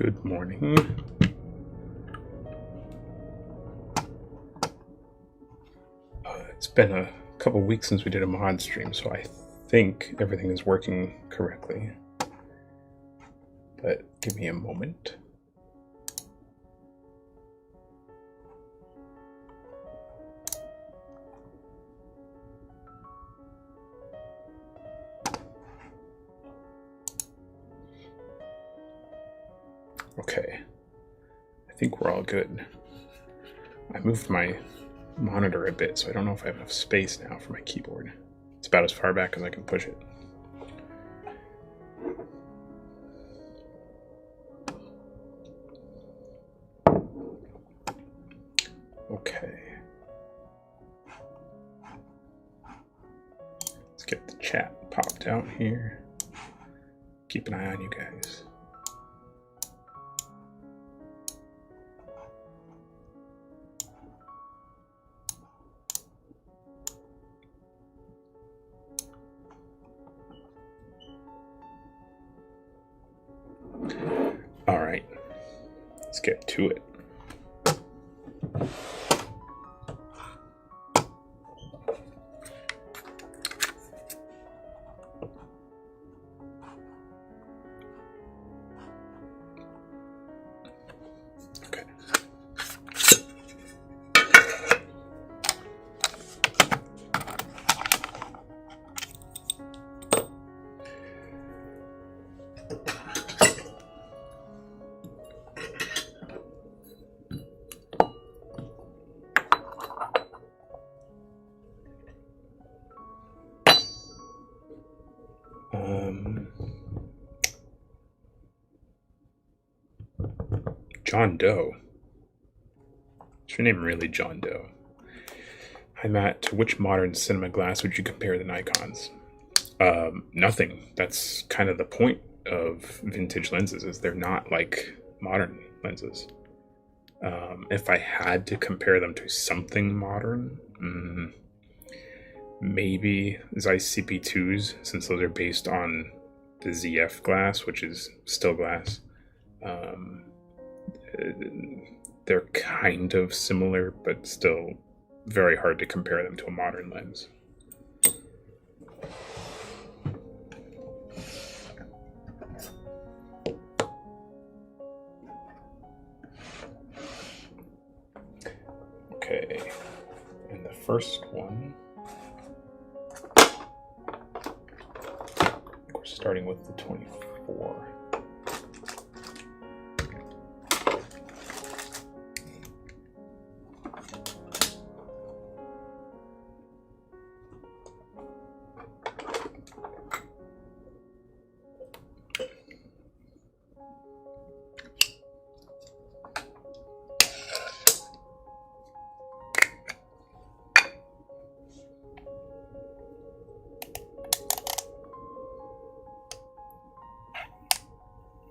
Good morning. It's been a couple weeks since we did a mod stream, so I think everything is working correctly. But give me a moment. Okay, I think we're all good. I moved my monitor a bit, so I don't know if I have enough space now for my keyboard. It's about as far back as I can push it. Okay. Let's get the chat popped out here. Keep an eye on you guys. All right, let's get to it. Okay. John Doe. Is your name really John Doe? Hi Matt, to which modern cinema glass would you compare the Nikons? Nothing. That's kind of the point of vintage lenses, is they're not like modern lenses. If I had to compare them to something modern, maybe Zeiss CP2s, since those are based on the ZF glass, which is still glass. They're kind of similar, but still very hard to compare them to a modern lens. Okay, and the first one, we're starting with the 24.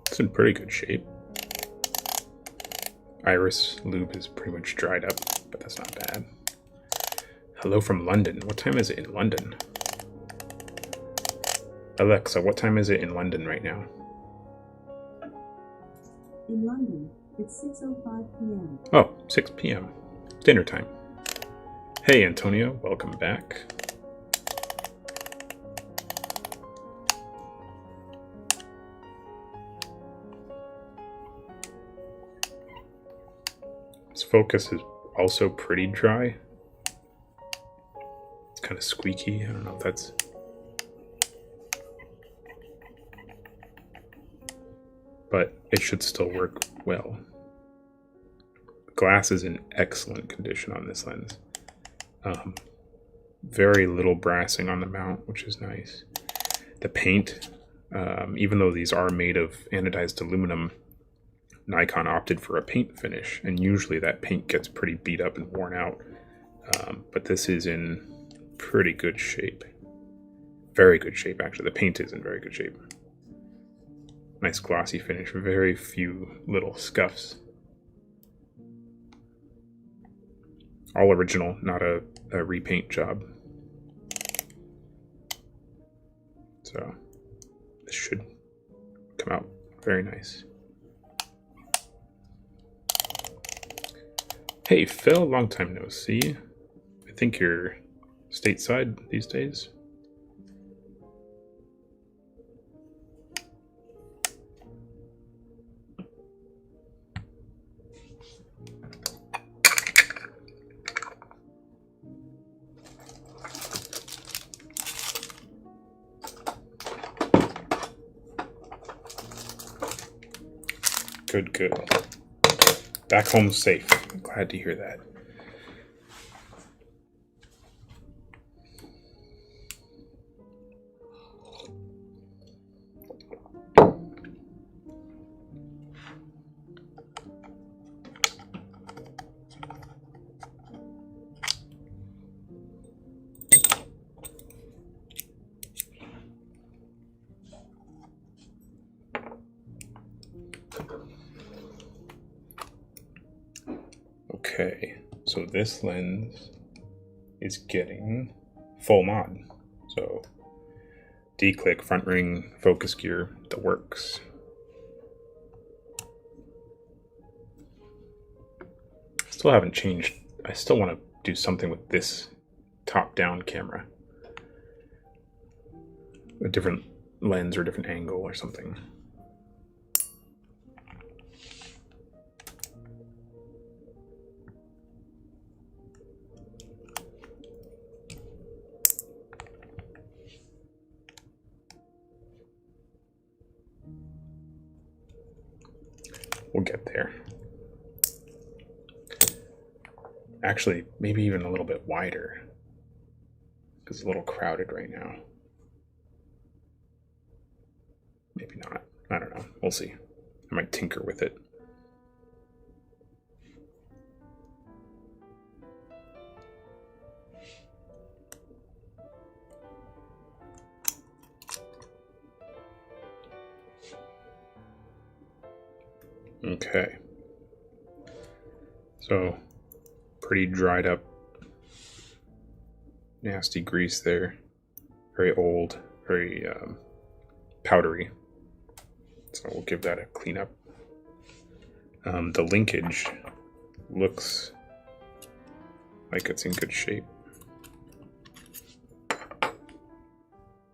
It's in pretty good shape. Iris lube is pretty much dried up, but that's not bad. Hello from London. What time is it in London? Alexa, what time is it in London right now? In London, it's 6:05 p.m. Oh, 6 p.m. Dinner time. Hey, Antonio, welcome back. This focus is also pretty dry. It's kind of squeaky. I don't know if that's... but it should still work well. Glass is in excellent condition on this lens. Very little brassing on the mount, which is nice. The paint, even though these are made of anodized aluminum, Nikon opted for a paint finish, and usually that paint gets pretty beat up and worn out. But this is in pretty good shape. Very good shape, actually. The paint is in very good shape. Nice glossy finish, very few little scuffs. All original, not a repaint job. So this should come out very nice. Hey, Phil, long time no see. I think you're stateside these days. Good, good. Back home safe. Glad to hear that. Okay, so this lens is getting full mod. So D-click, front ring, focus gear, the works. Still haven't changed. I still want to do something with this top-down camera. A different lens or different angle or something. We'll get there. Actually, maybe even a little bit wider, because it's a little crowded right now. Maybe not. I don't know. We'll see. I might tinker with it. Okay. So, pretty dried up, nasty grease there. Very old, very powdery. So we'll give that a clean up. The linkage looks like it's in good shape,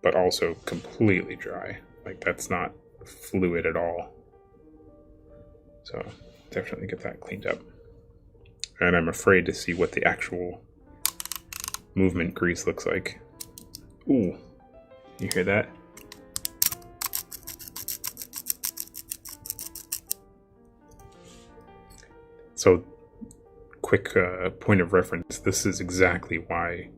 but also completely dry. Like, that's not fluid at all. So definitely get that cleaned up. And I'm afraid to see what the actual movement grease looks like. Ooh, you hear that? So, quick point of reference, this is exactly why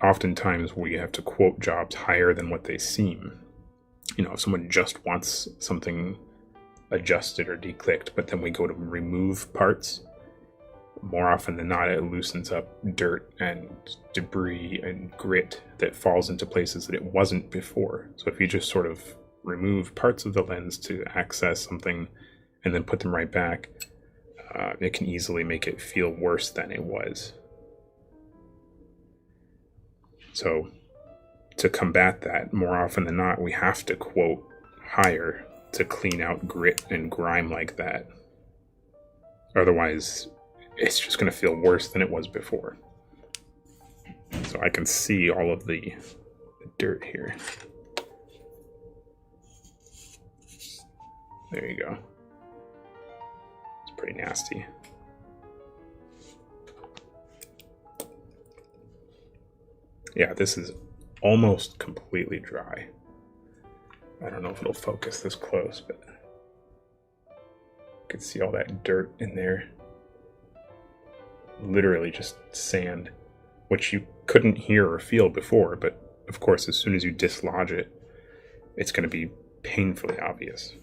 oftentimes we have to quote jobs higher than what they seem. You know, if someone just wants something adjusted or declicked, but then we go to remove parts, more often than not it loosens up dirt and debris and grit that falls into places that it wasn't before. So if you just sort of remove parts of the lens to access something and then put them right back, it can easily make it feel worse than it was. So to combat that, more often than not, we have to quote higher to clean out grit and grime like that. Otherwise, it's just going to feel worse than it was before. So I can see all of the dirt here. There you go. It's pretty nasty. Yeah, this is almost completely dry. I don't know if it'll focus this close, but you can see all that dirt in there. Literally just sand, which you couldn't hear or feel before, but of course as soon as you dislodge it, it's going to be painfully obvious.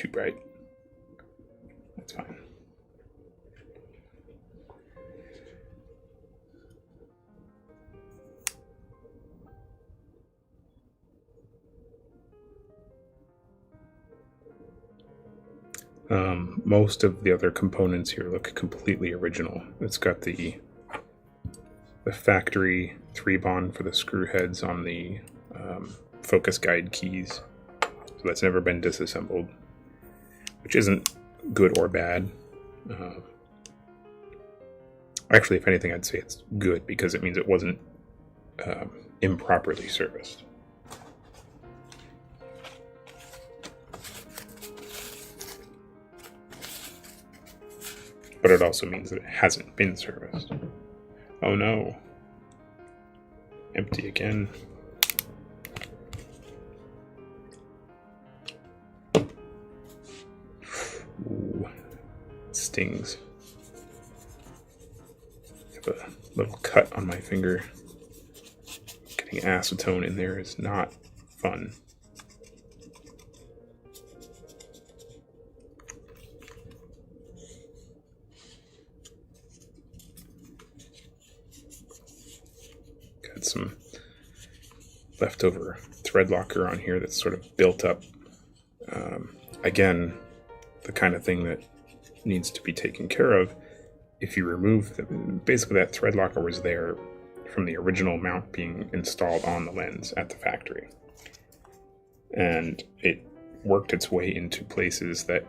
too bright. That's fine. Most of the other components here look completely original. It's got the factory 3-bond for the screw heads on the focus guide keys. So that's never been disassembled, which isn't good or bad. Actually, if anything, I'd say it's good because it means it wasn't improperly serviced. But it also means that it hasn't been serviced. Oh no. Empty again. Ooh, it stings. I have a little cut on my finger. Getting acetone in there is not fun. Got some leftover thread locker on here that's sort of built up. Again, the kind of thing that needs to be taken care of. If you remove basically that thread locker was there from the original mount being installed on the lens at the factory. And it worked its way into places that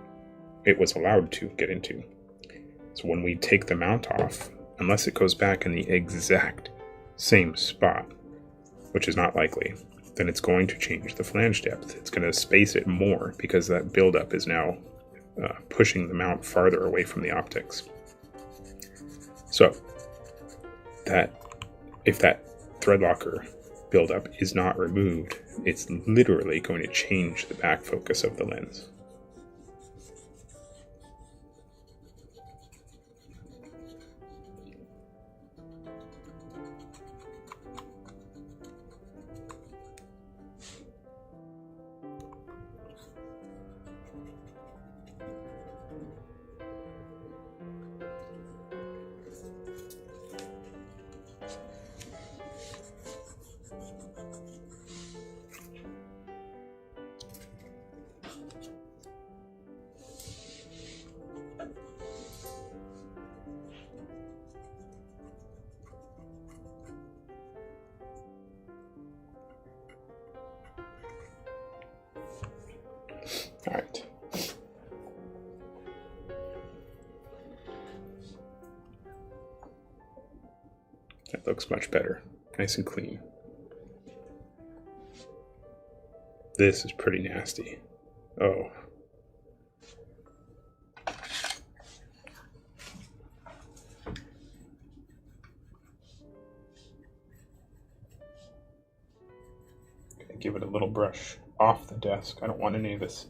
it was allowed to get into. So when we take the mount off, unless it goes back in the exact same spot, which is not likely, then it's going to change the flange depth. It's going to space it more because that buildup is now pushing the mount farther away from the optics. So that if that thread locker buildup is not removed, it's literally going to change the back focus of the lens. All right. That looks much better. Nice and clean. This is pretty nasty. Oh. Okay, give it a little brush off the desk. I don't want any of this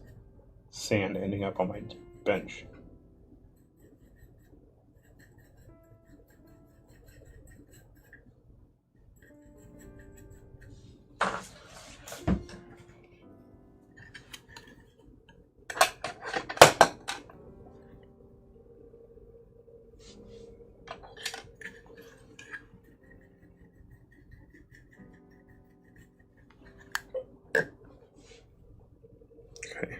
sand ending up on my bench. Okay.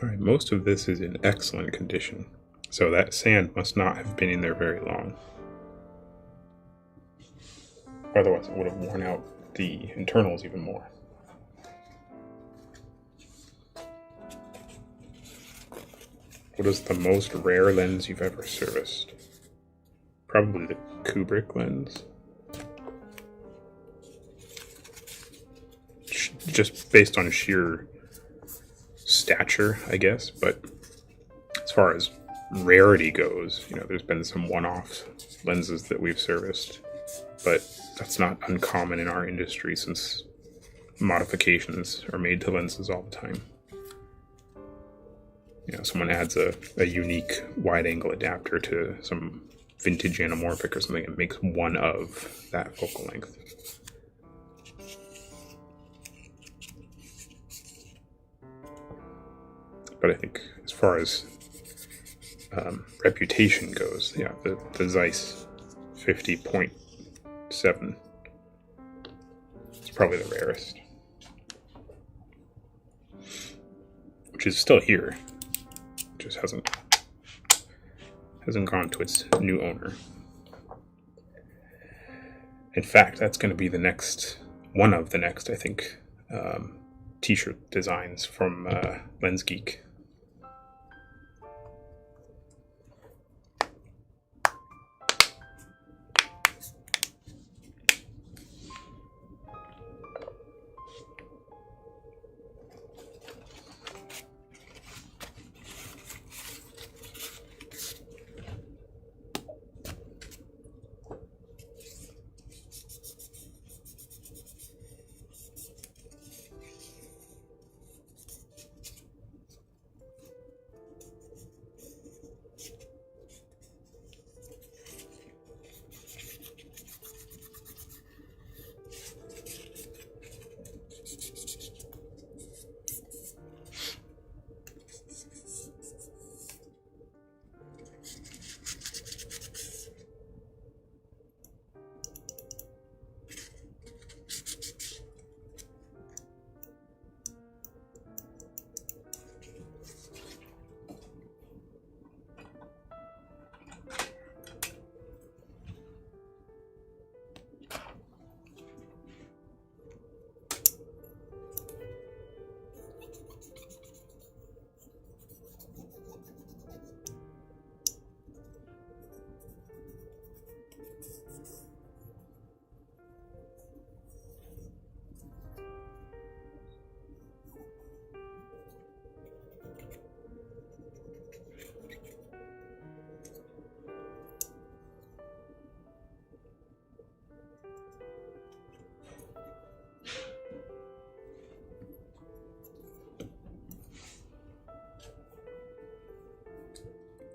All right, most of this is in excellent condition, so that sand must not have been in there very long. Otherwise it would have worn out the internals even more. What is the most rare lens you've ever serviced? Probably the Kubrick lens. Just based on sheer stature, I guess, but as far as rarity goes, there's been some one-off lenses that we've serviced, but that's not uncommon in our industry since modifications are made to lenses all the time. Someone adds a unique wide-angle adapter to some vintage anamorphic or something and makes one of that focal length. But I think as far as reputation goes, the Zeiss 50.7 is probably the rarest, which is still here. Just hasn't gone to its new owner. In fact, that's going to be one of the next, I think, t-shirt designs from Lens Geek.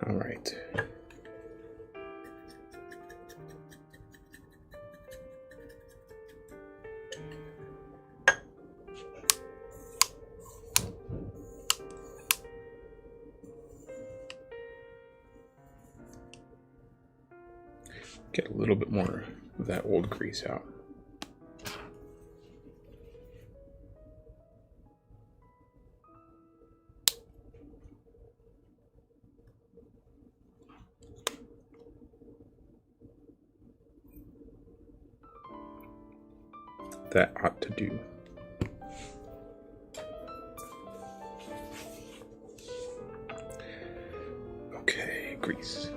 All right. Get a little bit more of that old grease out. That ought to do. Okay, grease.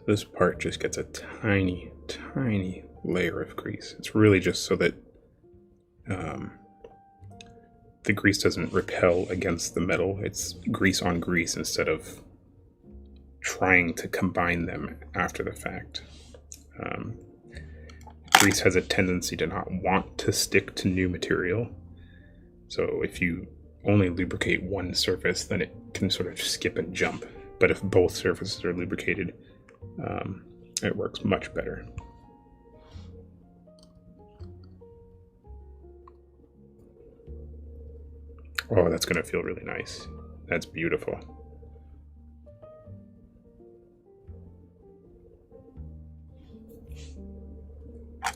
This part just gets a tiny, tiny layer of grease. It's really just so that the grease doesn't repel against the metal. It's grease on grease instead of trying to combine them after the fact. Grease has a tendency to not want to stick to new material. So if you only lubricate one surface, then it can sort of skip and jump. But if both surfaces are lubricated, it works much better. Oh, that's going to feel really nice. That's beautiful.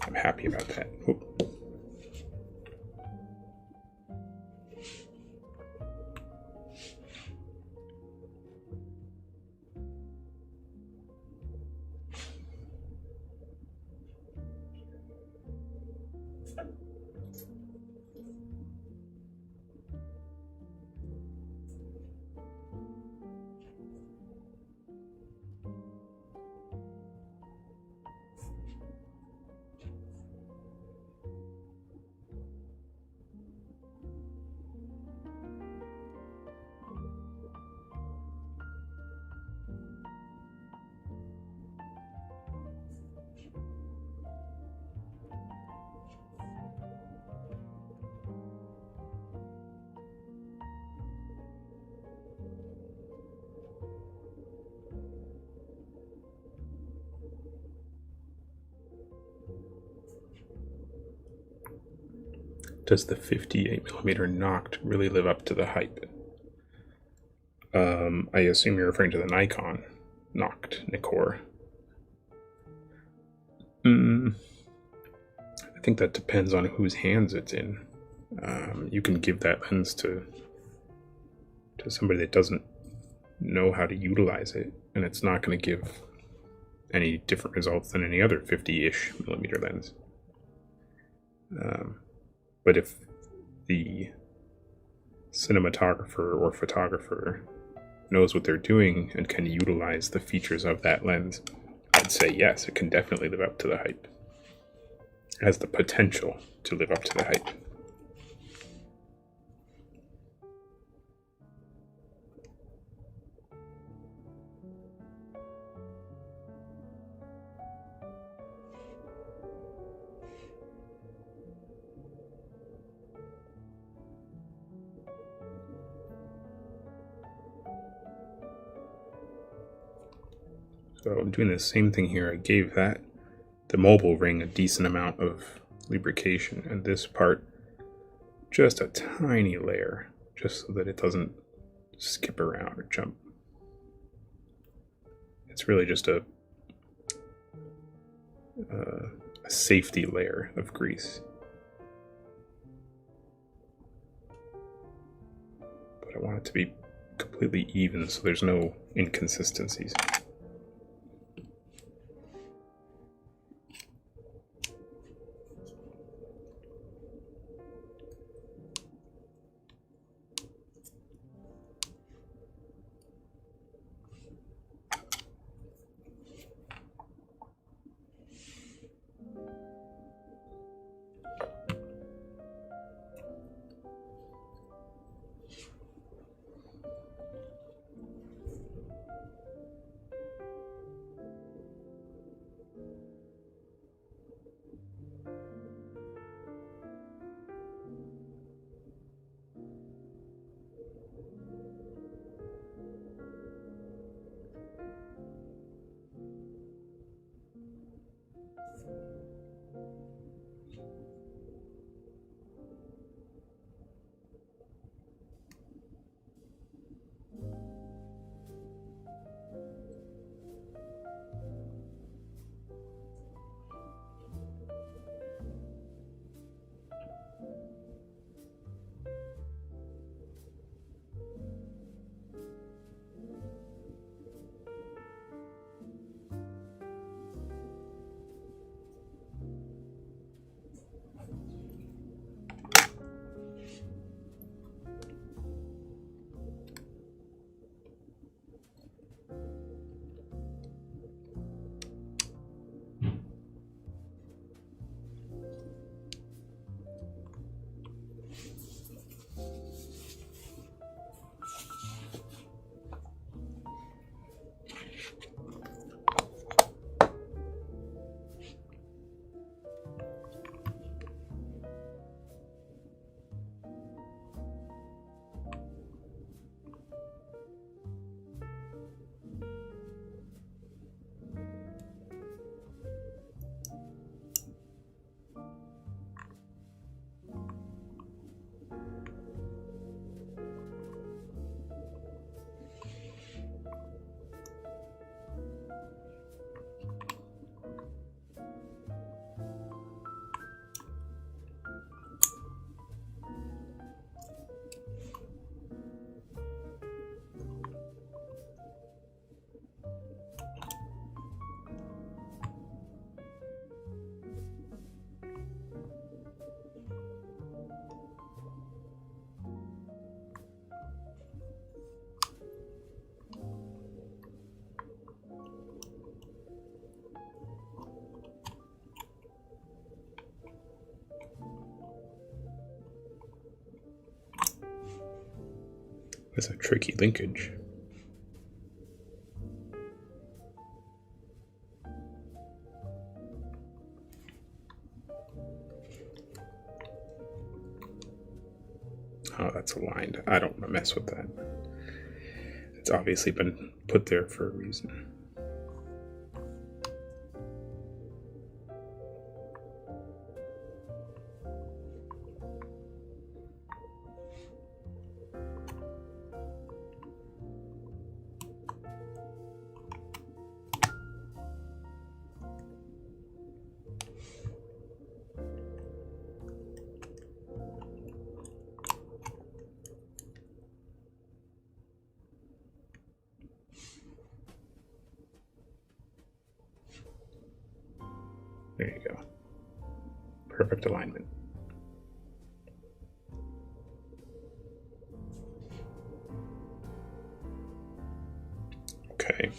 I'm happy about that. Oop. Does the 58mm Noct really live up to the hype? I assume you're referring to the Nikon Nikkor. I think that depends on whose hands it's in. You can give that lens to somebody that doesn't know how to utilize it, and it's not going to give any different results than any other 50-ish millimeter lens. But if the cinematographer or photographer knows what they're doing and can utilize the features of that lens, I'd say yes, it can definitely live up to the hype. It has the potential to live up to the hype. So I'm doing the same thing here. I gave the mobile ring a decent amount of lubrication, and this part just a tiny layer, just so that it doesn't skip around or jump. It's really just a safety layer of grease. But I want it to be completely even so there's no inconsistencies. That's a tricky linkage. Oh, that's aligned. I don't want to mess with that. It's obviously been put there for a reason. There you go. Perfect alignment. Okay.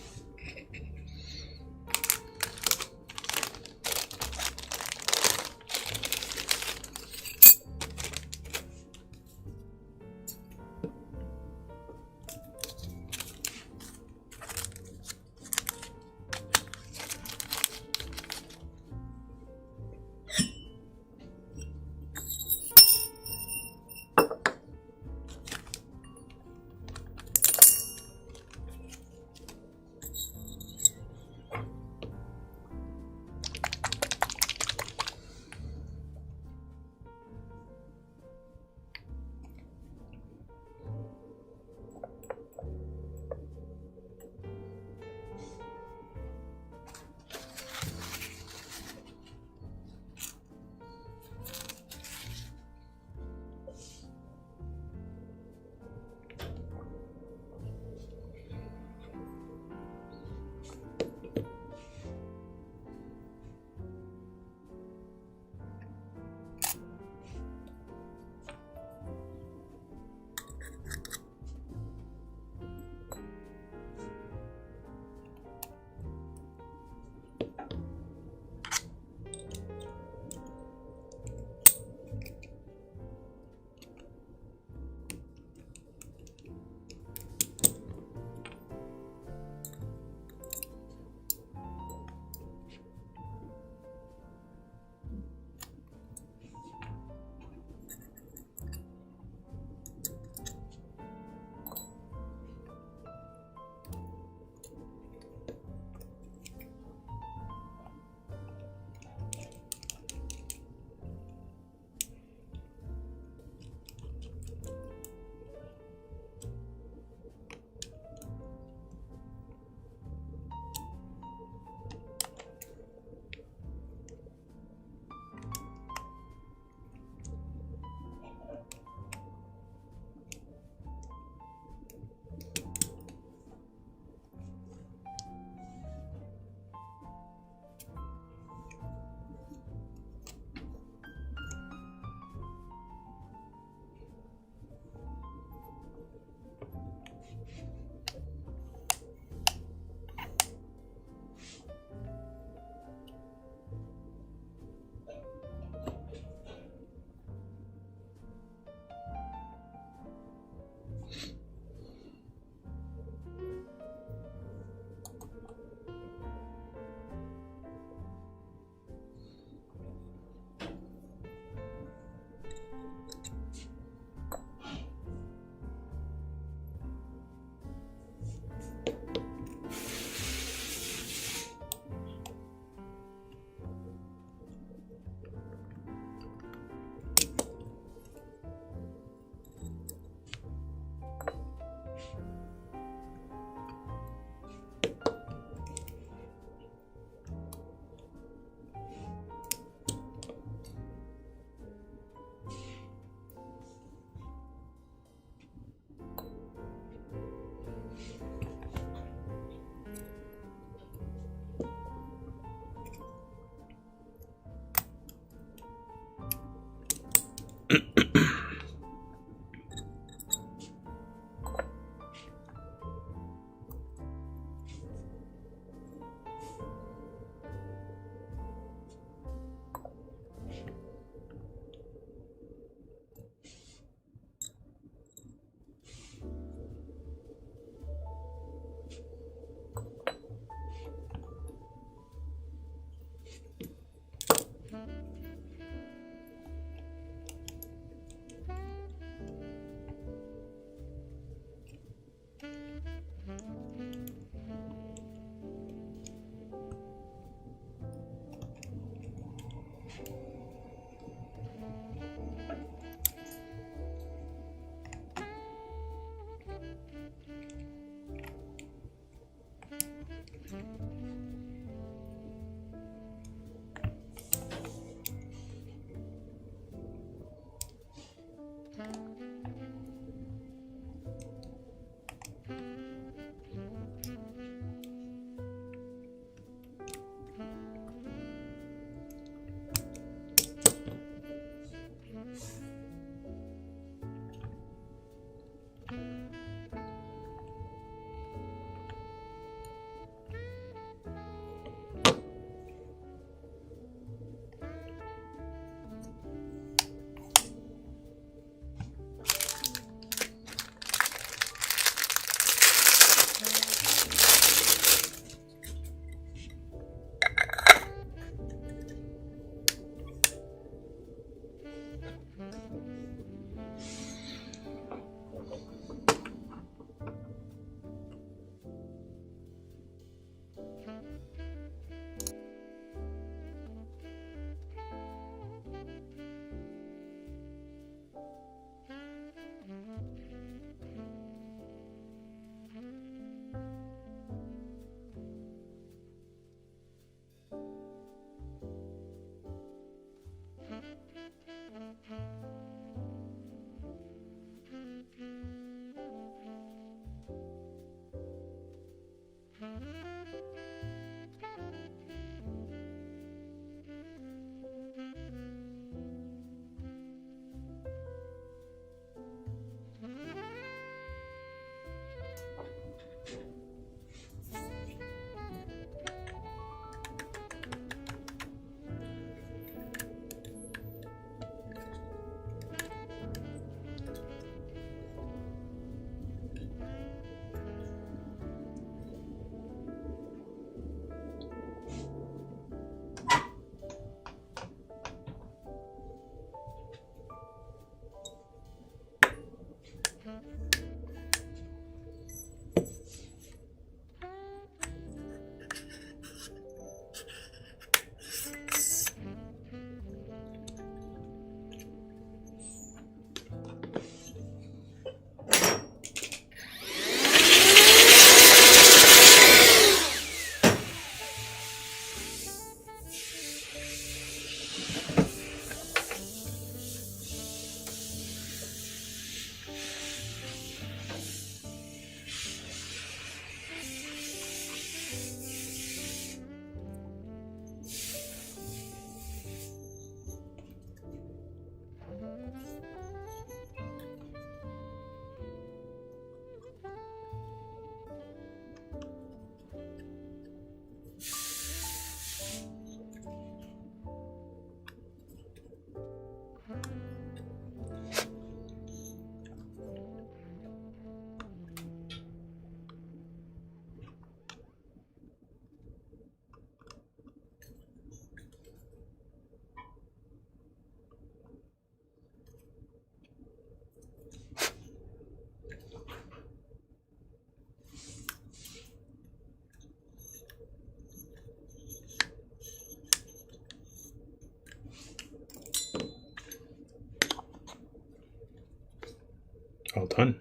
All done.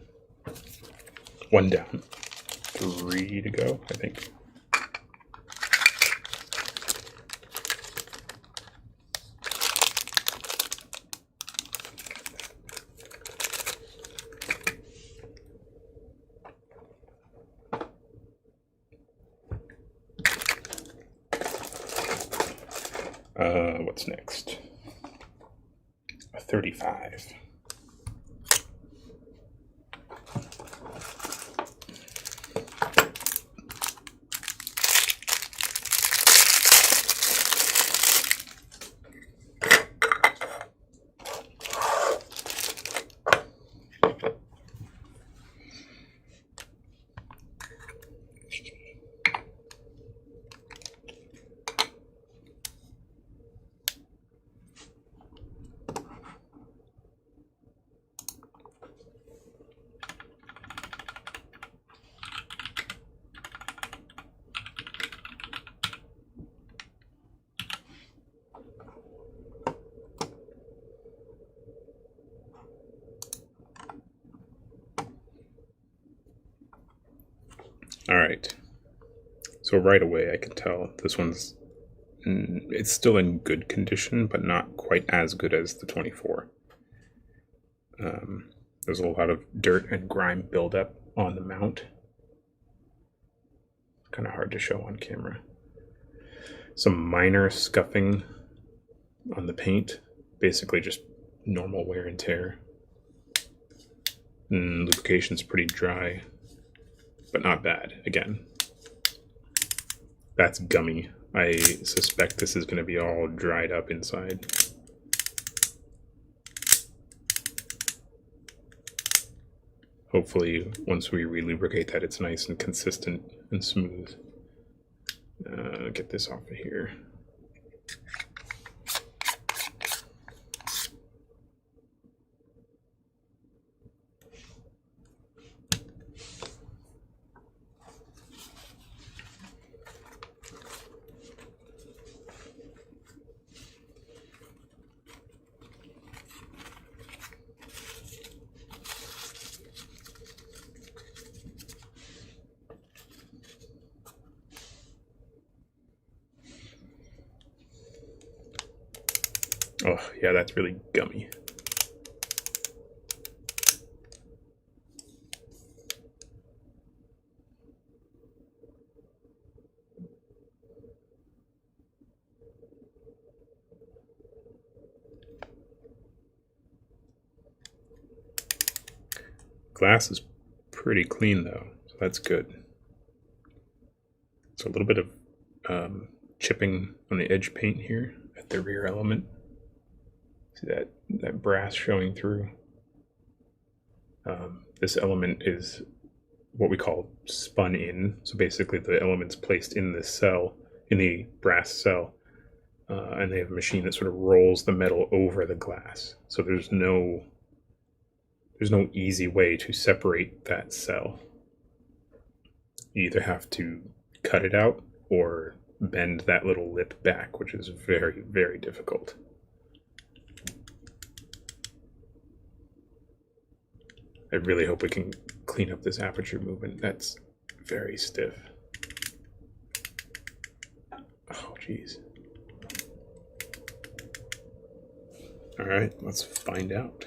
One down. 3 to go, I think. What's next? A 35. All right. So right away I can tell this one's, it's still in good condition, but not quite as good as the 24. There's a lot of dirt and grime buildup on the mount. Kind of hard to show on camera. Some minor scuffing on the paint, basically just normal wear and tear. Lubrication's pretty dry, but not bad. Again, that's gummy. I suspect this is going to be all dried up inside. Hopefully, once we relubricate that, it's nice and consistent and smooth. Get this off of here. Oh, yeah, that's really gummy. Glass is pretty clean though, so that's good. So a little bit of chipping on the edge paint here at the rear element. See that brass showing through. This element is what we call spun in. So basically the element's placed in this cell, in the brass cell, and they have a machine that sort of rolls the metal over the glass. So there's no easy way to separate that cell. you either have to cut it out or bend that little lip back, which is very, very difficult. I really hope we can clean up this aperture movement. That's very stiff. Oh, geez. All right, let's find out.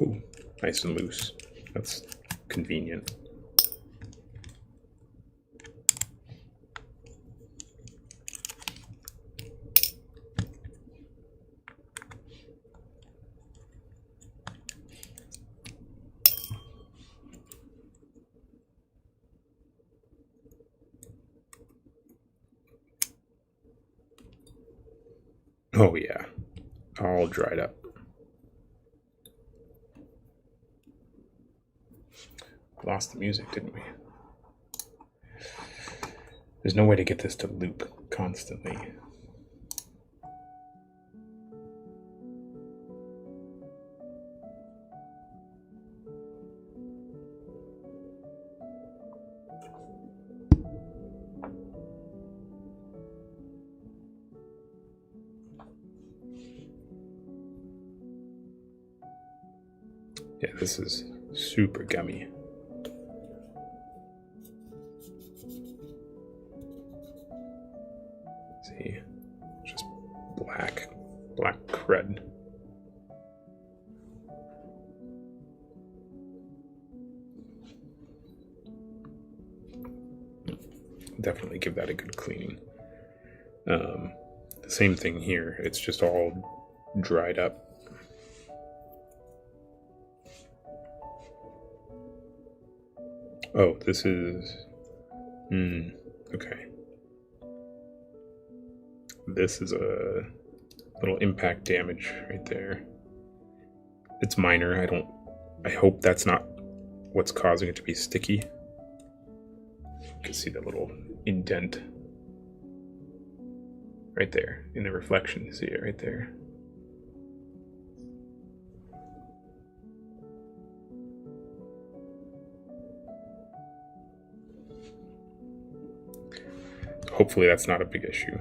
Ooh, nice and loose. That's convenient. Oh yeah, all dried up. Lost the music, didn't we? There's no way to get this to loop constantly. Yeah, this is super gummy. See, just black crud. Definitely give that a good cleaning. Same thing here. It's just all dried up. Oh, this is... okay. This is a little impact damage right there. It's minor. I hope that's not what's causing it to be sticky. You can see the little indent right there in the reflection. You see it right there. Hopefully that's not a big issue.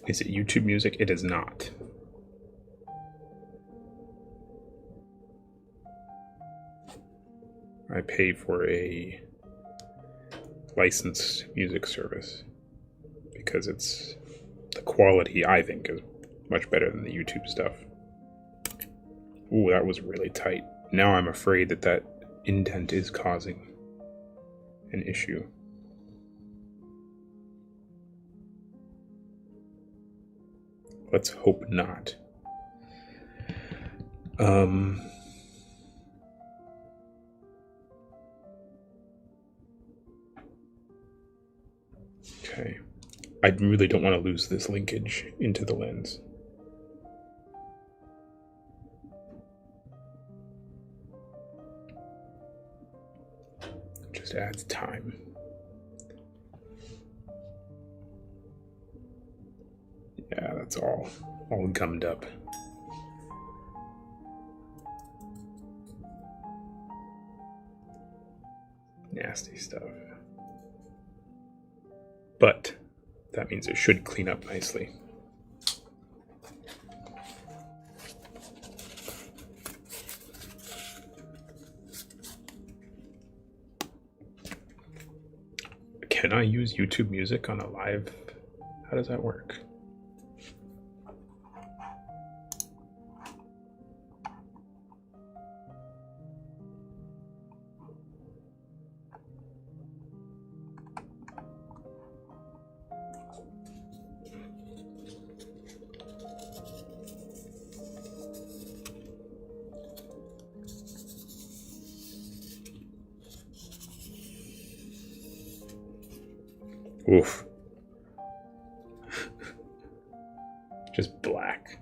Is it YouTube music? It is not. I pay for a licensed music service because it's the quality, I think, is much better than the YouTube stuff. Ooh, that was really tight. Now I'm afraid that that indent is causing an issue. Let's hope not. Okay. I really don't want to lose this linkage into the lens. Just adds time. Yeah, that's all gummed up. Nasty stuff. But that means it should clean up nicely. Can I use YouTube Music on a live? How does that work? Oof. Just black.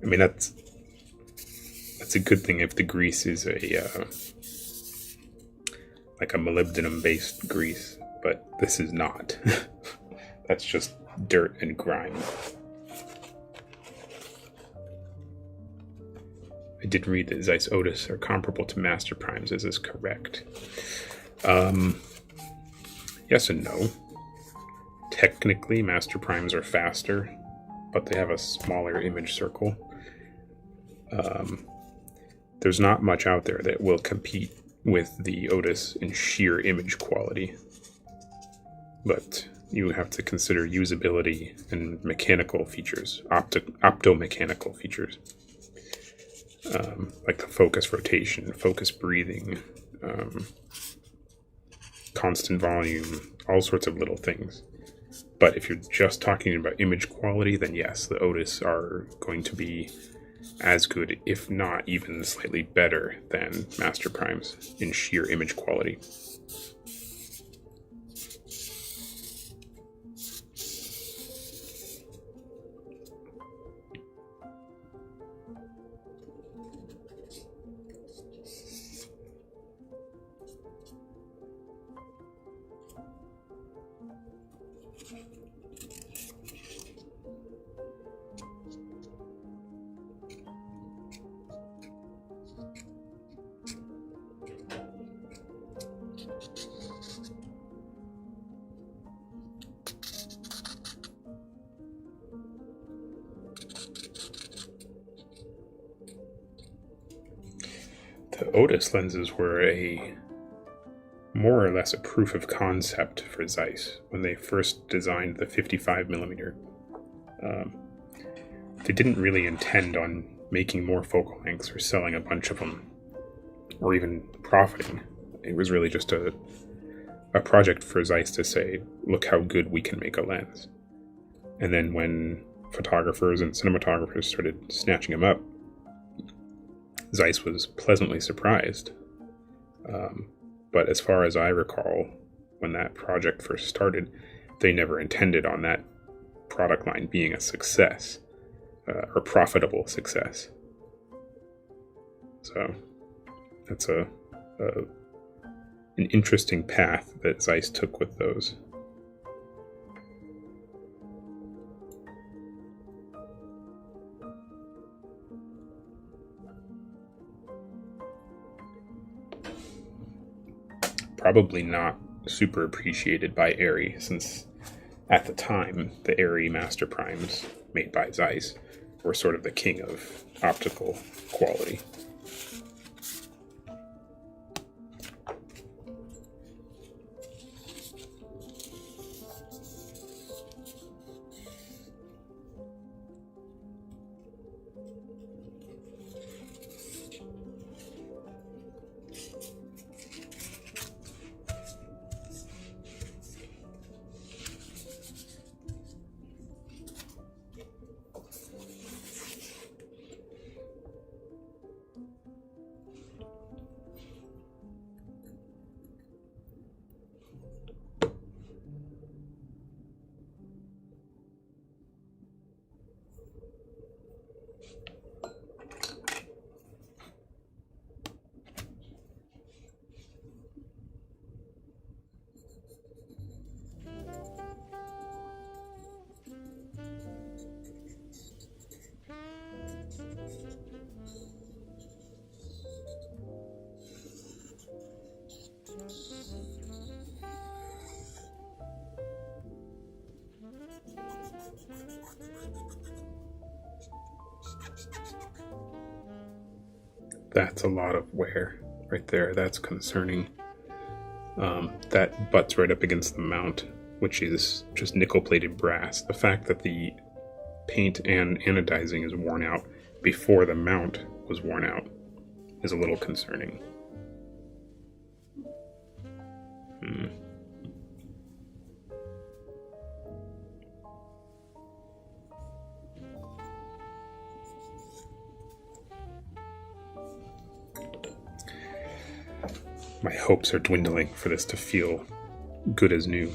I mean, that's a good thing if the grease is like a molybdenum-based grease, but this is not. That's just dirt and grime. I did read that Zeiss Otis are comparable to Master Primes. Is this correct? Yes and no. Technically, Master Primes are faster, but they have a smaller image circle. There's not much out there that will compete with the Otis in sheer image quality. But you have to consider usability and mechanical features, optomechanical features. Like the focus rotation, focus breathing, constant volume, all sorts of little things. But if you're just talking about image quality, then yes, the Otis are going to be as good, if not even slightly better than Master Primes in sheer image quality. The Otis lenses were more or less a proof of concept for Zeiss when they first designed the 55mm. They didn't really intend on making more focal lengths or selling a bunch of them, or even profiting. It was really just a project for Zeiss to say, look how good we can make a lens. And then when photographers and cinematographers started snatching them up, Zeiss was pleasantly surprised. But as far as I recall, when that project first started, they never intended on that product line being a success, or profitable success. So that's an interesting path that Zeiss took with those. Probably not super appreciated by Arri, since at the time the Arri Master Primes made by Zeiss were sort of the king of optical quality. That's a lot of wear right there. That's concerning. That butts right up against the mount, which is just nickel-plated brass. The fact that the paint and anodizing is worn out before the mount was worn out is a little concerning. My hopes are dwindling for this to feel good as new.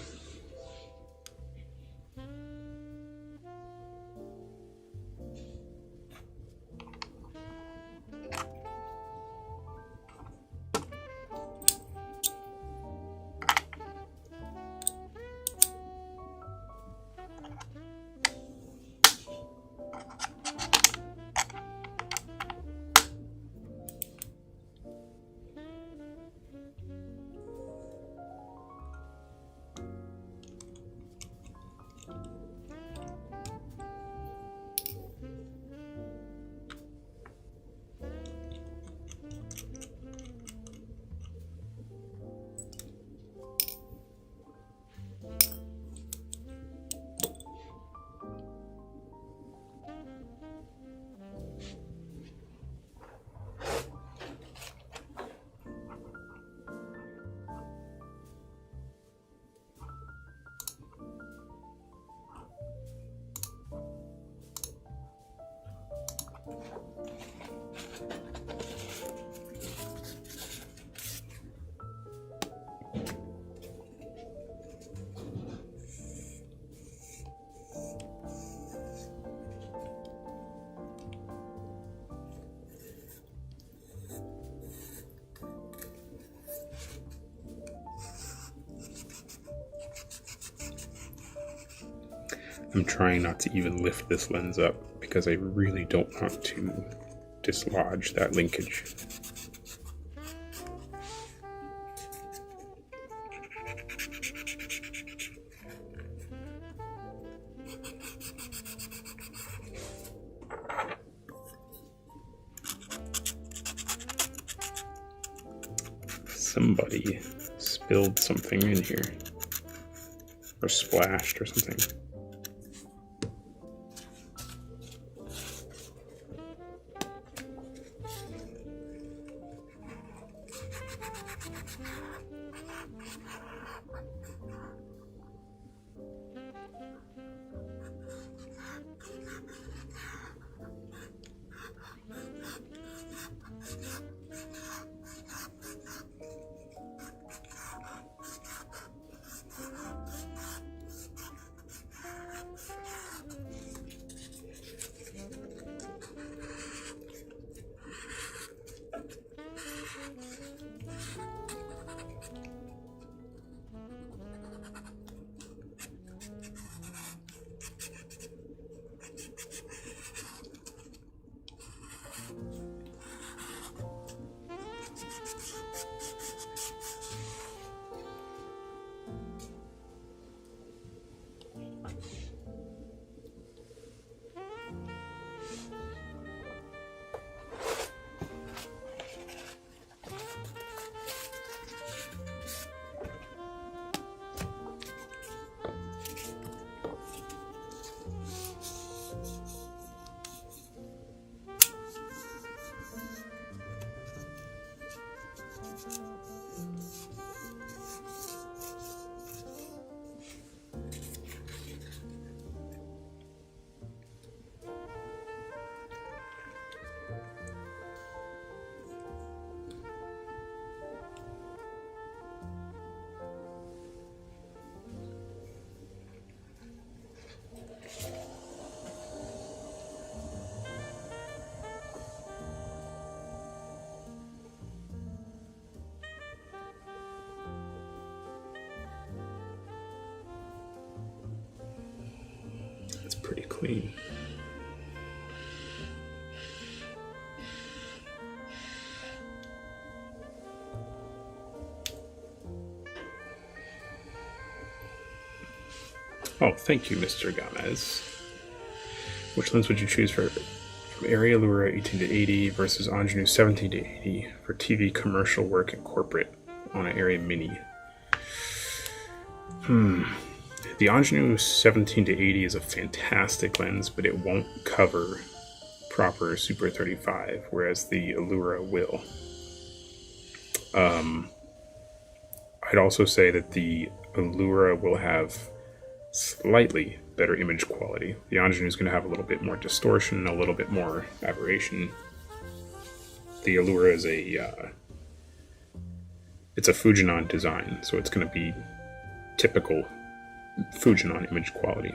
I'm trying not to even lift this lens up because I really don't want to dislodge that linkage. Somebody spilled something in here, or splashed or something. Pretty clean. Oh, thank you, Mr. Gomez. Which lens would you choose for Area Allura 18 to 80 versus Ingenue 17 to 80 for TV commercial work and corporate on an Area Mini. The Ingenue 17 to 80 is a fantastic lens, but it won't cover proper Super 35, whereas the Allura will. I'd also say that the Allura will have slightly better image quality. The Ingenue is going to have a little bit more distortion, a little bit more aberration. The Allura is it's a Fujinon design, so it's going to be typical Fujinon image quality.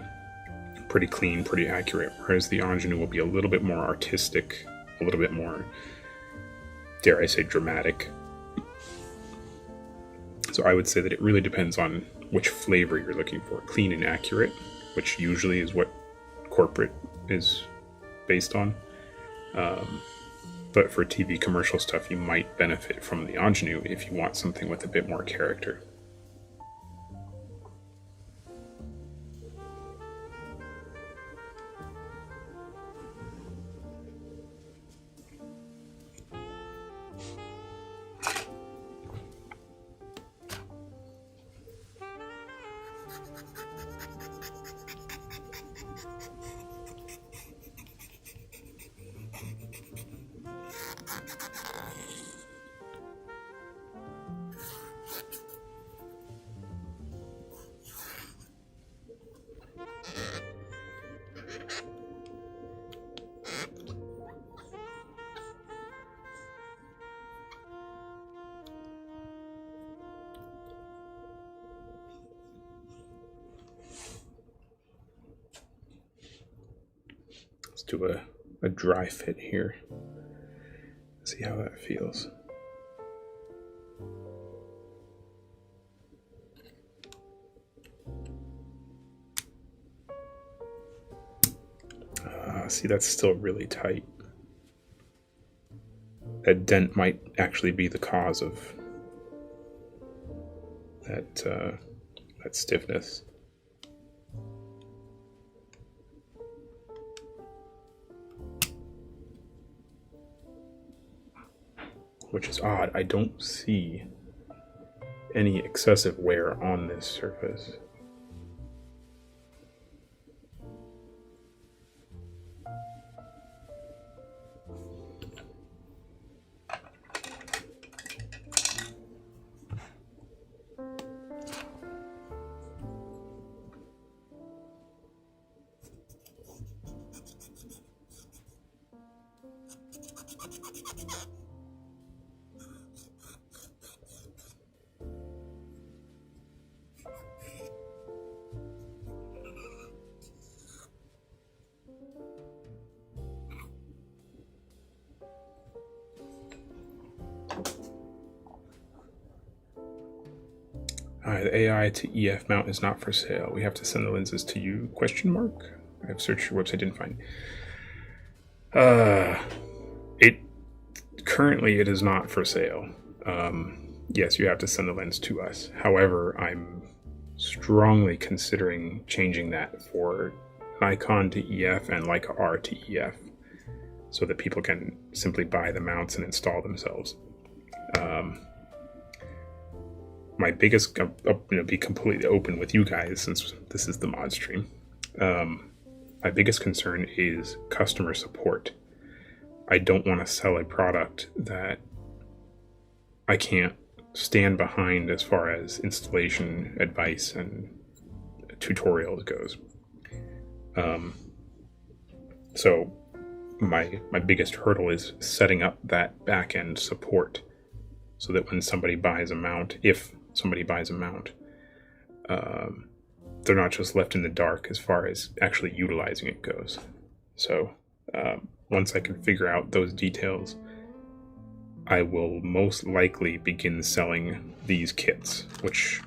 Pretty clean, pretty accurate, whereas the Ingenue will be a little bit more artistic, a little bit more, dare I say, dramatic. So I would say that it really depends on which flavor you're looking for. Clean and accurate, which usually is what corporate is based on. But for TV commercial stuff, you might benefit from the Ingenue if you want something with a bit more character. Let's do a dry fit here. See how that feels. See, that's still really tight. That dent might actually be the cause of that stiffness. Which is odd. I don't see any excessive wear on this surface. The AI to EF mount is not for sale. We have to send the lenses to you? ? I have searched your website, didn't find. Currently it is not for sale. Yes, you have to send the lens to us. However, I'm strongly considering changing that for Nikon to EF and Leica R to EF, so that people can simply buy the mounts and install themselves. My biggest, be completely open with you guys since this is the mod stream. My biggest concern is customer support. I don't want to sell a product that I can't stand behind as far as installation advice and tutorials goes. So my biggest hurdle is setting up that back-end support so that when somebody buys a mount, if somebody buys a mount, they're not just left in the dark as far as actually utilizing it goes. So once I can figure out those details, I will most likely begin selling these kits, which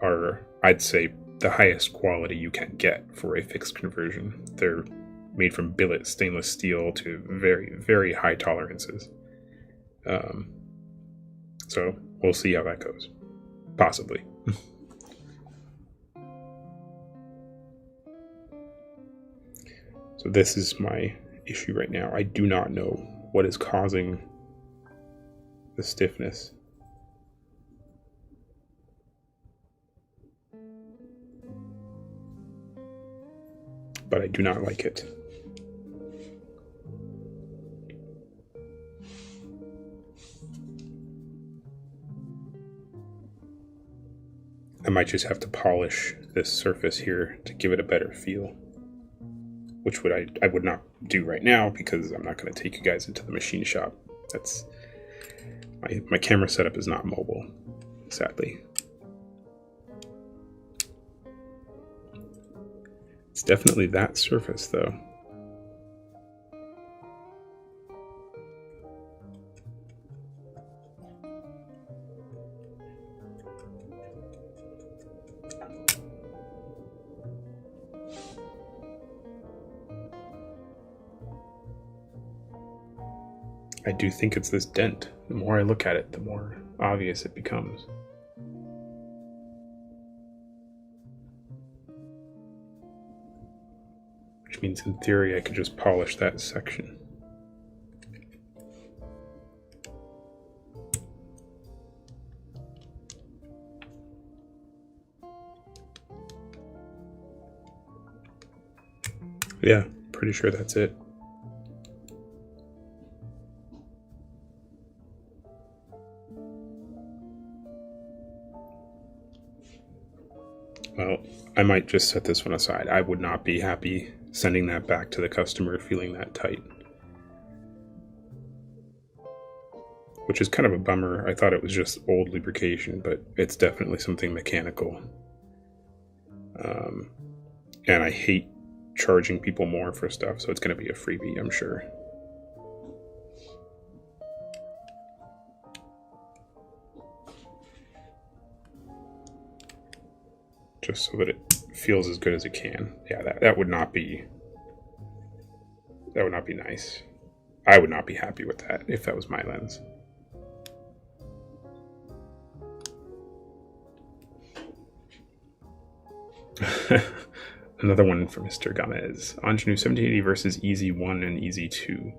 are, I'd say, the highest quality you can get for a fixed conversion. They're made from billet stainless steel to very, very high tolerances. So we'll see how that goes. Possibly. So this is my issue right now. I do not know what is causing the stiffness. But I do not like it. I might just have to polish this surface here to give it a better feel, which I would not do right now because I'm not going to take you guys into the machine shop. That's my camera setup is not mobile, sadly. It's definitely that surface though. I do think it's this dent. The more I look at it, the more obvious it becomes. Which means in theory I could just polish that section. Yeah, pretty sure that's it. Well, I might just set this one aside. I would not be happy sending that back to the customer feeling that tight. Which is kind of a bummer. I thought it was just old lubrication, but it's definitely something mechanical. And I hate charging people more for stuff, so it's going to be a freebie, I'm sure. Just so that it feels as good as it can. Yeah, that would not be nice. I would not be happy with that if that was my lens. Another one for Mr. Gomez. Ingenue 1780 versus EZ1 and EZ2.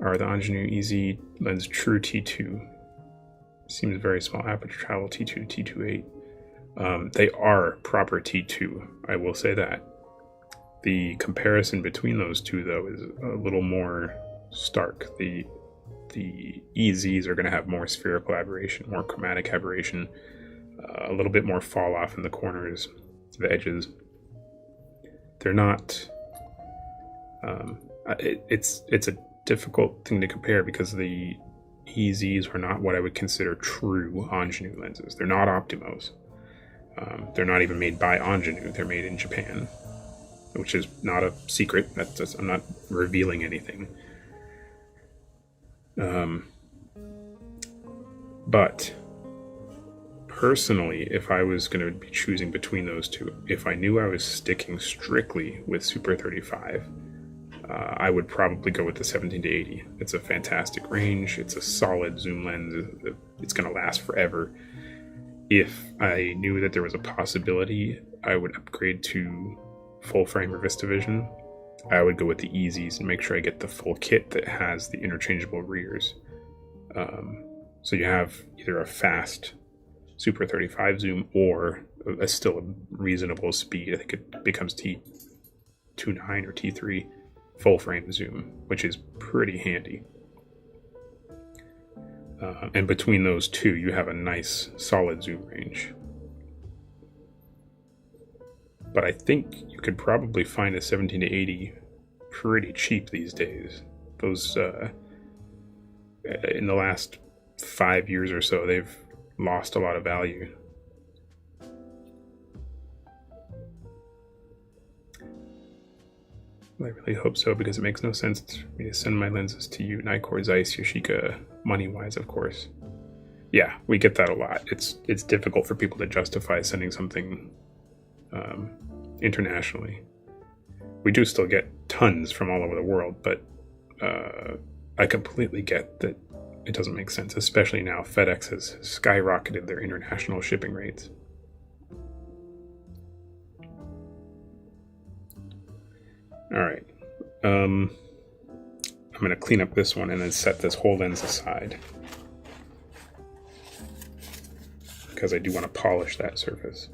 Are the Ingenue EZ lens true T2? Seems very small aperture travel, T2 to T2.8. They are proper T2, I will say that. The comparison between those two, though, is a little more stark. The EZs are going to have more spherical aberration, more chromatic aberration, a little bit more fall off in the corners, the edges. They're not... it's a difficult thing to compare because the EZs are not what I would consider true Ingenue lenses. They're not Optimos. They're not even made by Ingenue. They're made in Japan, which is not a secret. I'm not revealing anything. But personally, if I was going to be choosing between those two, if I knew I was sticking strictly with Super 35, I would probably go with the 17 to 80. It's a fantastic range. It's a solid zoom lens. It's going to last forever. If I knew that there was a possibility I would upgrade to full frame or VistaVision, I would go with the EZs and make sure I get the full kit that has the interchangeable rears. So you have either a fast Super 35 zoom or still a reasonable speed. I think it becomes T2.9 or T3 full frame zoom, which is pretty handy. And between those two, you have a nice solid zoom range. But I think you could probably find a 17 to 80 pretty cheap these days. Those, in the last 5 years or so, they've lost a lot of value. I really hope so, because it makes no sense for me to send my lenses to you, Nikkor, Zeiss, Yashica, money-wise, of course. Yeah, we get that a lot. It's difficult for people to justify sending something internationally. We do still get tons from all over the world, but I completely get that it doesn't make sense, especially now FedEx has skyrocketed their international shipping rates. All right. I'm going to clean up this one and then set this whole lens aside, because I do want to polish that surface.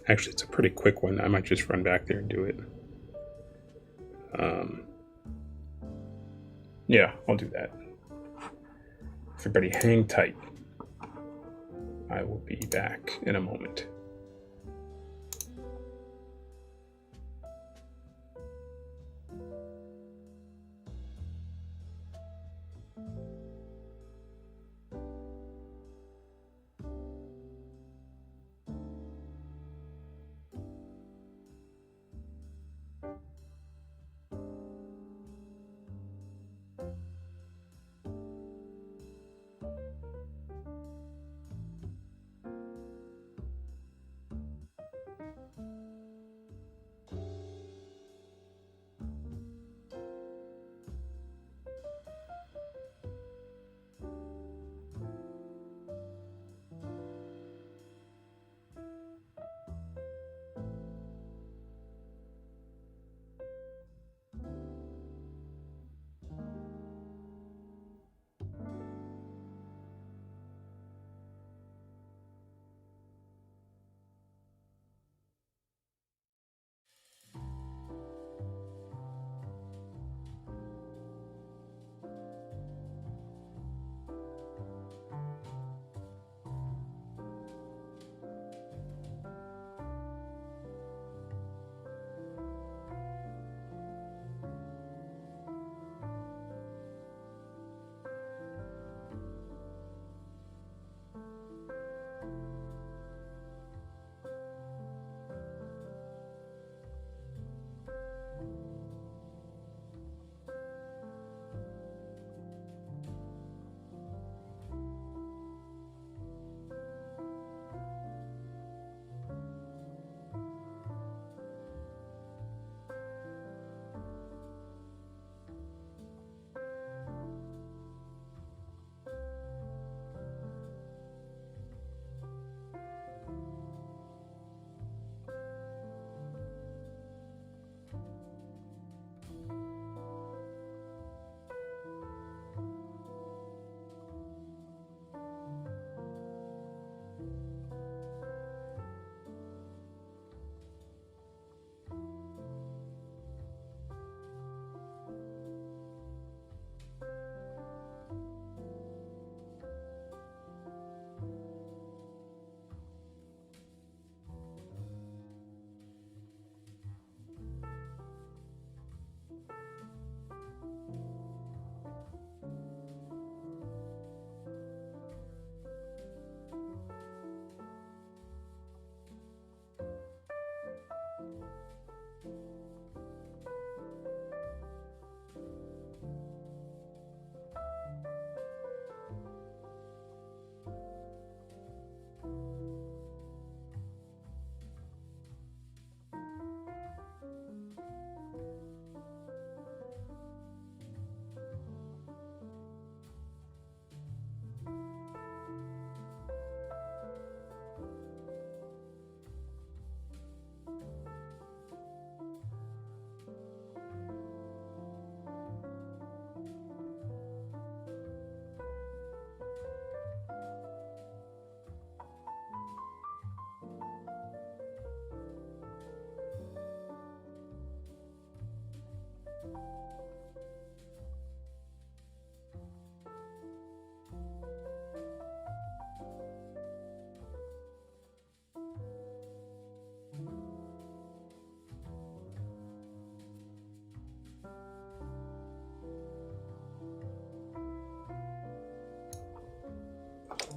Actually, it's a pretty quick one. I might just run back there and do it. Yeah, I'll do that. Everybody hang tight. I will be back in a moment.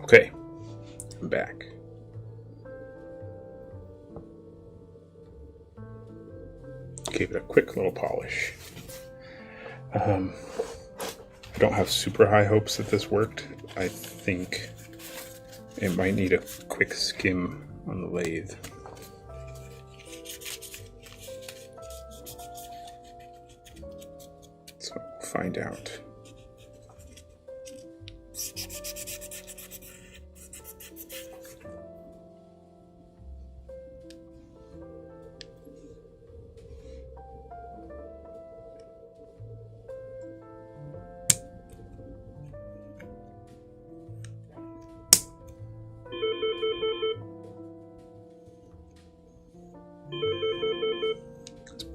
Okay, I'm back. gave it a quick little polish. I don't have super high hopes that this worked. I think it might need a quick skim on the lathe. So we'll find out.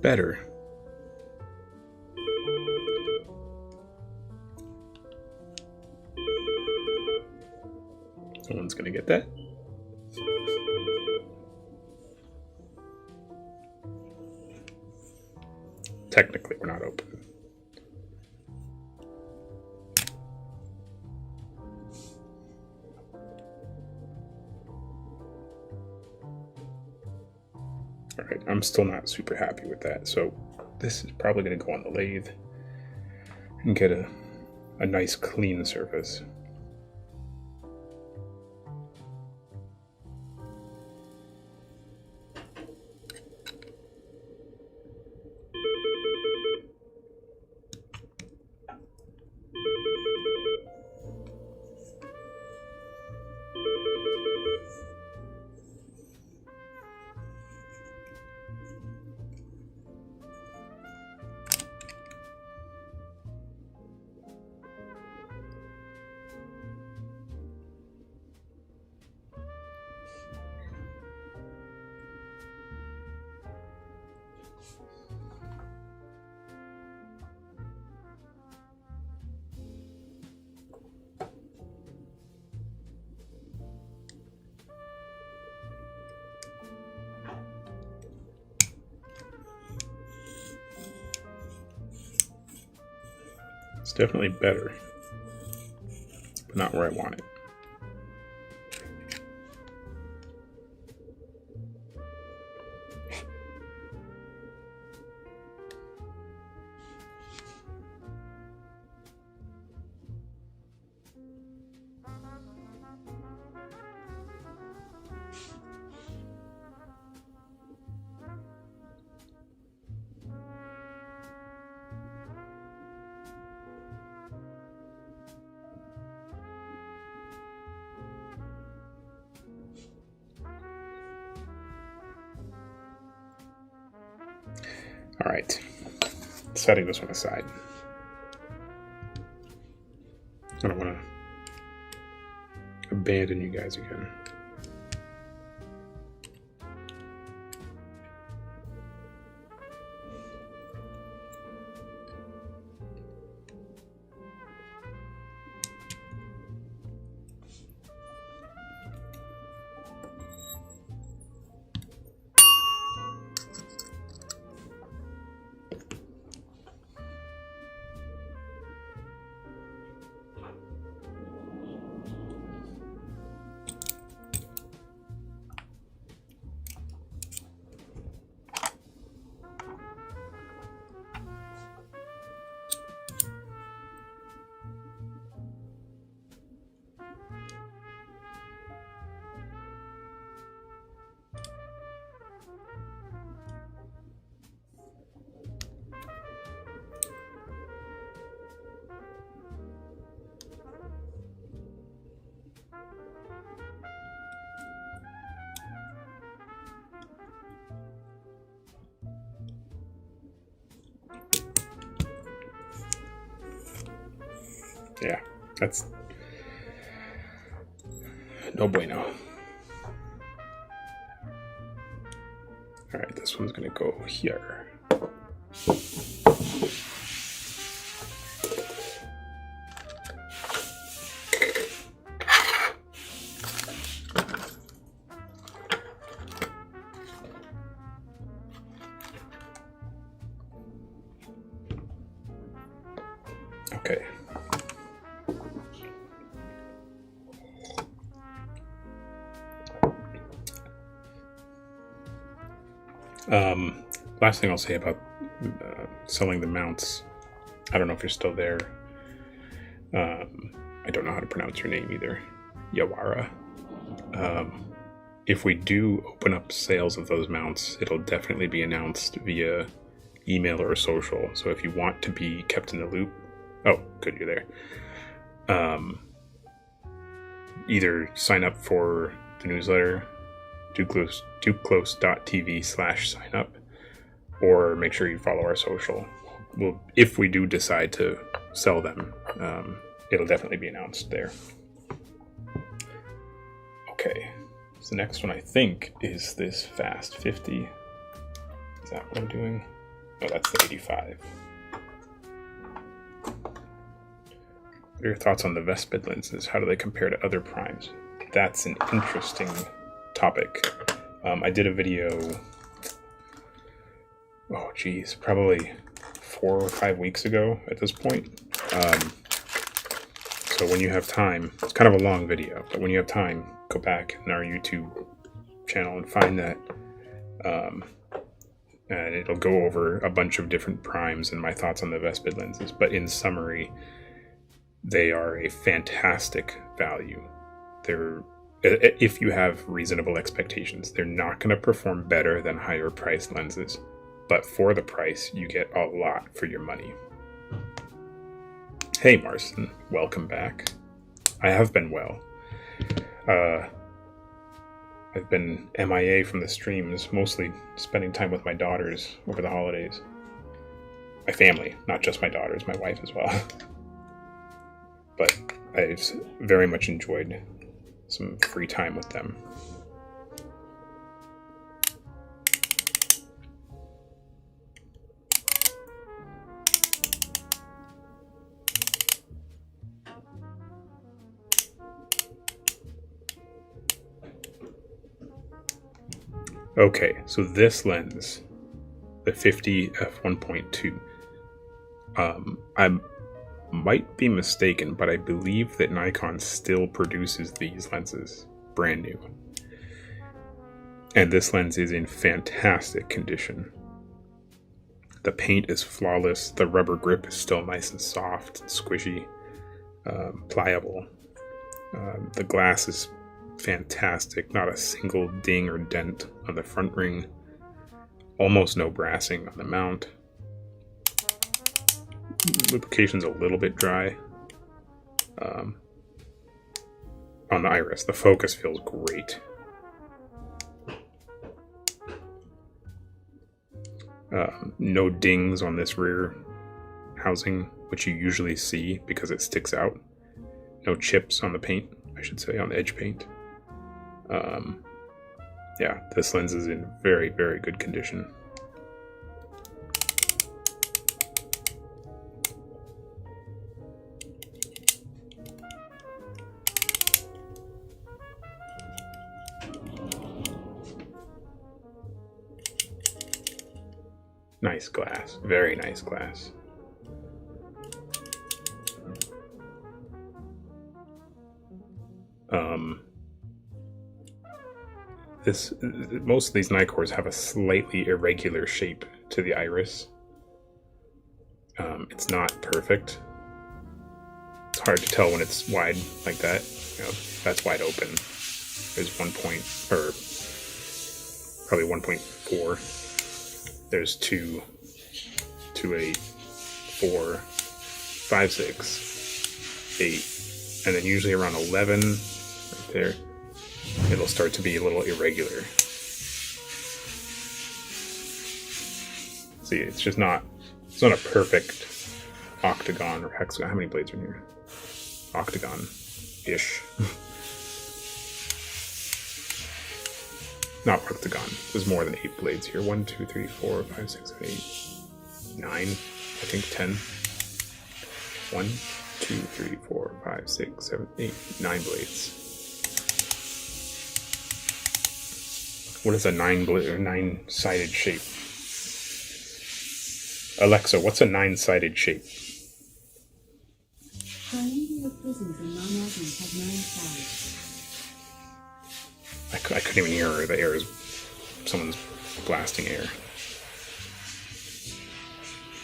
Better. No one's gonna get that. Technically, we're not open. Alright, I'm still not super happy with that, so this is probably going to go on the lathe and get a nice clean surface. It's definitely better, but not where I want it. All right, setting this one aside. I don't want to abandon you guys again. Yeah, that's no bueno. All right, this one's gonna go here. Okay. Last thing I'll say about selling the mounts. I don't know if you're still there. I don't know how to pronounce your name either. Yawara. If we do open up sales of those mounts, it'll definitely be announced via email or social. So if you want to be kept in the loop, oh, good, you're there. Either sign up for the newsletter, duclos.tv/sign up, or make sure you follow our social. Well, if we do decide to sell them, it'll definitely be announced there. Okay, so the next one I think is this Fast 50. Is that what I'm doing? Oh, that's the 85. What are your thoughts on the Vespid lenses? How do they compare to other primes? That's an interesting topic. I did a video, oh geez, probably 4 or 5 weeks ago at this point. So when you have time, it's kind of a long video, but when you have time, go back in our YouTube channel and find that. And it'll go over a bunch of different primes and my thoughts on the Vespid lenses. But in summary, they are a fantastic value. They're, if you have reasonable expectations, they're not going to perform better than higher priced lenses. But for the price, you get a lot for your money. Hey Marcin, welcome back. I have been well. I've been MIA from the streams, mostly spending time with my daughters over the holidays. My family, not just my daughters, my wife as well. But I've very much enjoyed some free time with them. Okay, so this lens, the 50 f1.2, I might be mistaken, but I believe that Nikon still produces these lenses brand new. And this lens is in fantastic condition. The paint is flawless, the rubber grip is still nice and soft and squishy, pliable. The glass is fantastic, not a single ding or dent on the front ring, almost no brassing on the mount. Lubrication's a little bit dry on the iris. The focus feels great. No dings on this rear housing, which you usually see because it sticks out. No chips on the paint, I should say, on the edge paint. Yeah, this lens is in very, very good condition. Nice glass, very nice glass. Most of these Nikkors have a slightly irregular shape to the iris. It's not perfect. It's hard to tell when it's wide like that. You know, that's wide open. There's probably 1.4. There's 2, 2.8, 4, 5, 6, 8, and then usually around 11, right there, it'll start to be a little irregular. See, it's not a perfect octagon or hexagon. How many blades are in here? Octagon-ish. Not octagon. There's more than 8 blades here. 1, 2, 3, 4, 5, 6, 7, 8, 9. I think 10. 1, 2, 3, 4, 5, 6, 7, 8, 9 blades. What is a 9-sided shape? Alexa, what's a 9-sided shape? Triangular prisms and non-agons have 9 sides. I couldn't even hear her. The air is... someone's blasting air.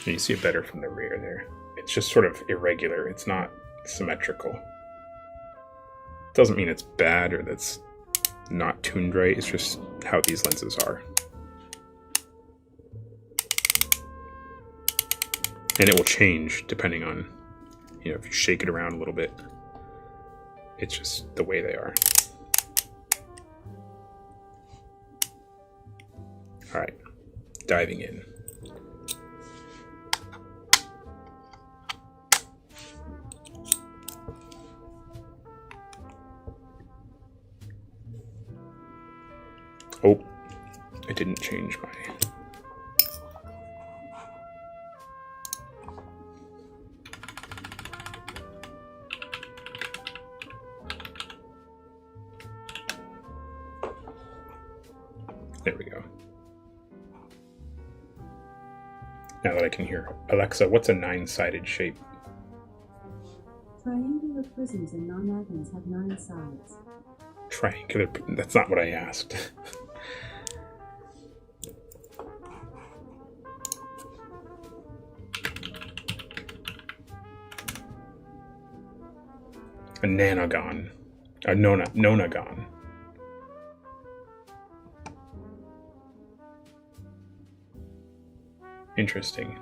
You see it better from the rear there. It's just sort of irregular. It's not symmetrical. Doesn't mean it's bad or that's not tuned right. It's just how these lenses are. And it will change depending on, if you shake it around a little bit. It's just the way they are. All right, diving in. Oh, I didn't change my... There we go. Now that I can hear. Alexa, what's a 9-sided shape? Triangular prisms and non-agons have 9 sides. Triangular... That's not what I asked. A nanogon. A nonagon. Interesting.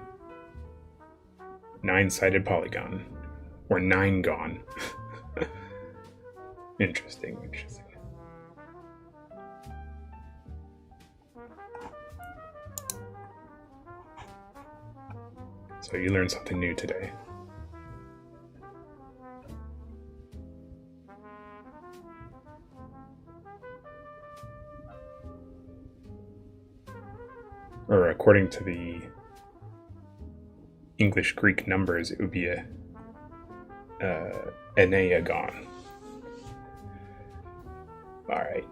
9-sided polygon. Or 9-gon. Interesting. So you learned something new today. Or according to the English-Greek numbers, it would be a enneagon. All right.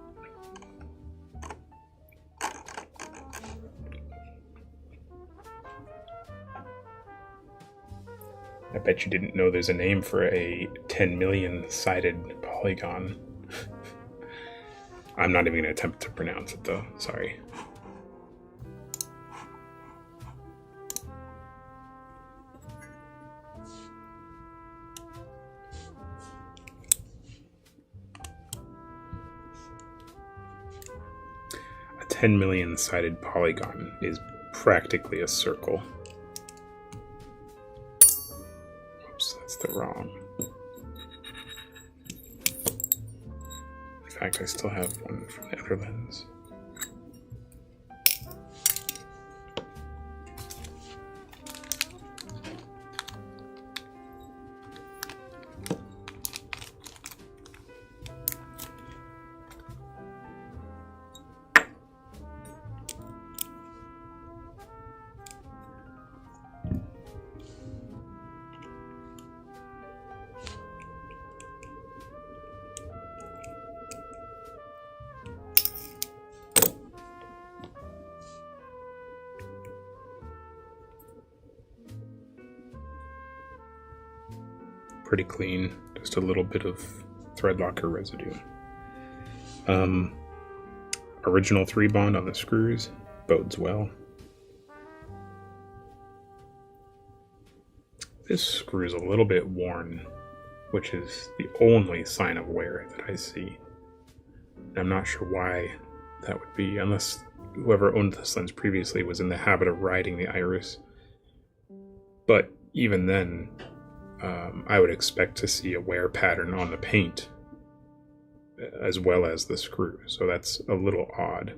I bet you didn't know there's a name for a 10 million sided polygon. I'm not even going to attempt to pronounce it though, sorry. A 10 million sided polygon is practically a circle. The wrong. In fact, I still have one from the other lens. Pretty clean, just a little bit of thread locker residue. Original 3-bond on the screws, bodes well. This screw is a little bit worn, which is the only sign of wear that I see. I'm not sure why that would be, unless whoever owned this lens previously was in the habit of riding the iris. But even then, I would expect to see a wear pattern on the paint as well as the screw, so that's a little odd.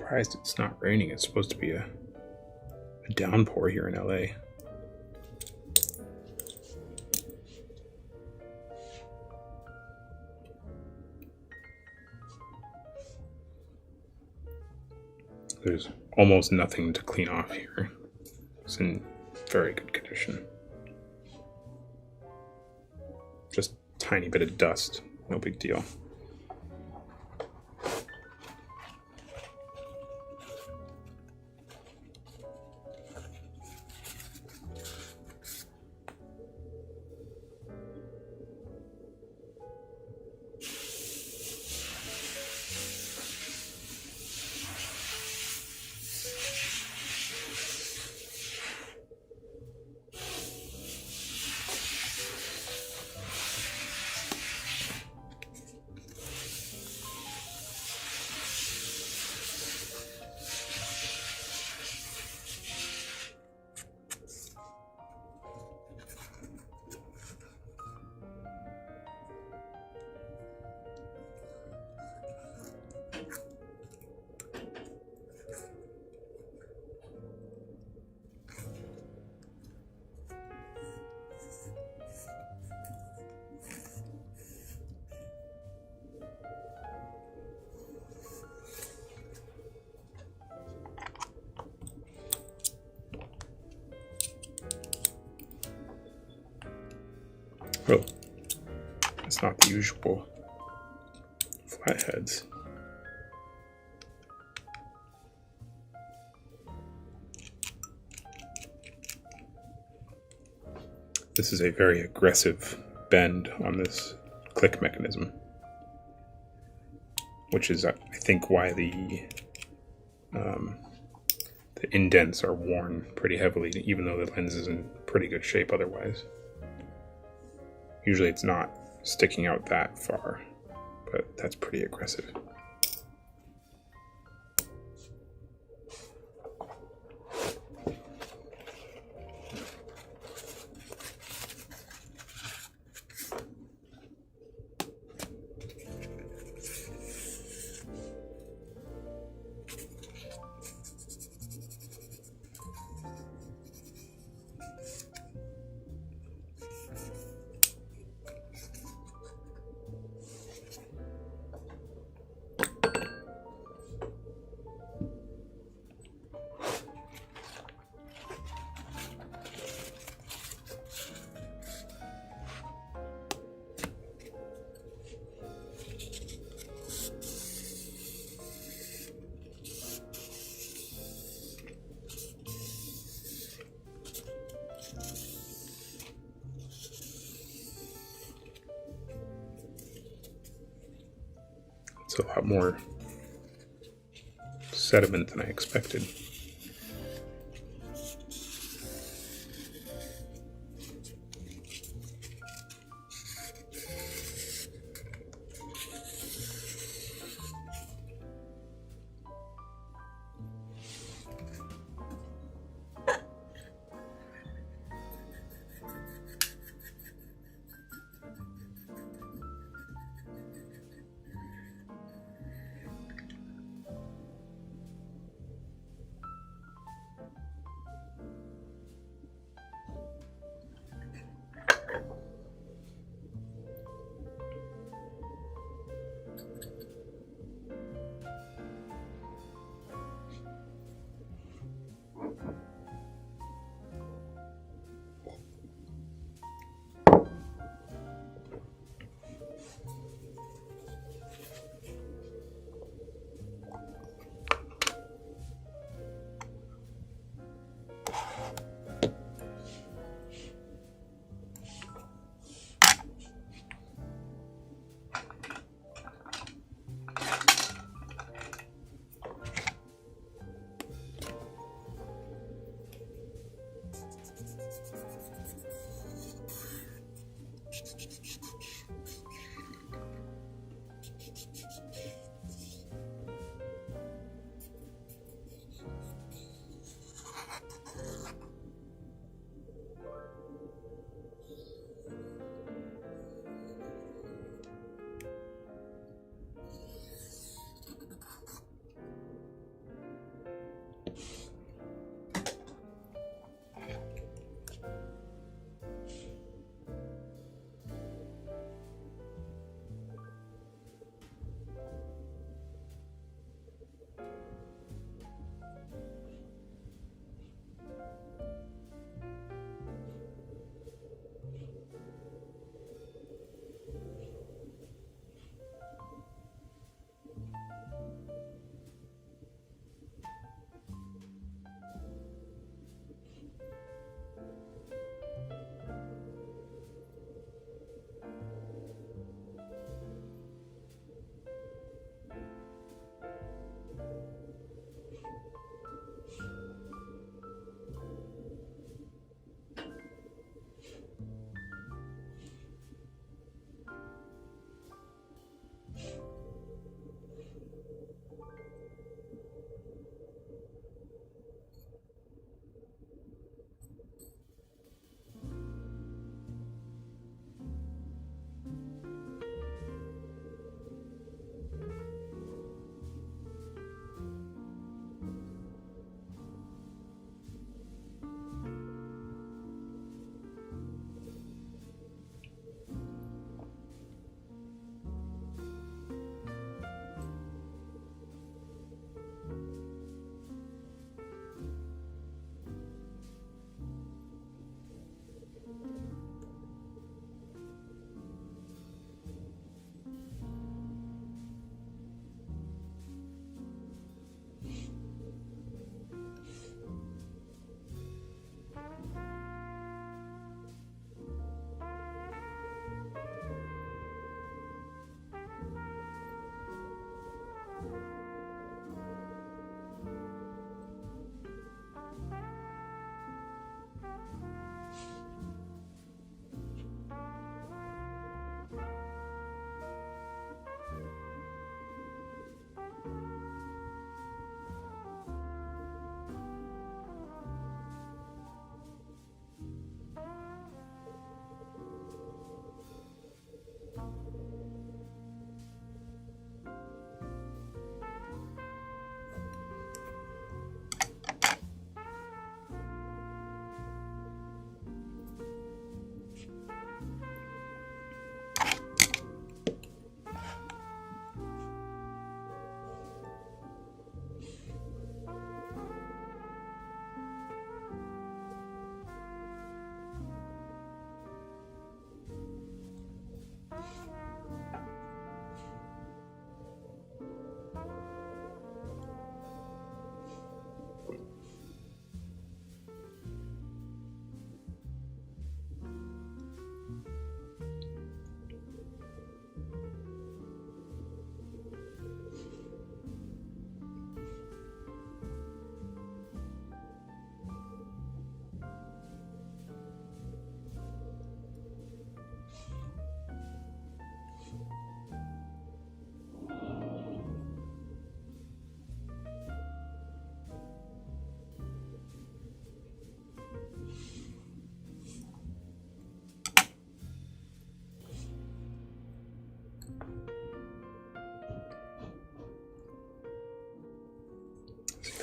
surprised it's not raining. It's supposed to be a downpour here in LA. There's almost nothing to clean off here. It's in very good condition. Just tiny bit of dust, no big deal. Oh, it's not the usual flatheads. This is a very aggressive bend on this click mechanism, which is, I think, why the indents are worn pretty heavily, even though the lens is in pretty good shape otherwise. Usually it's not sticking out that far, but that's pretty aggressive. It's a lot more sediment than I expected.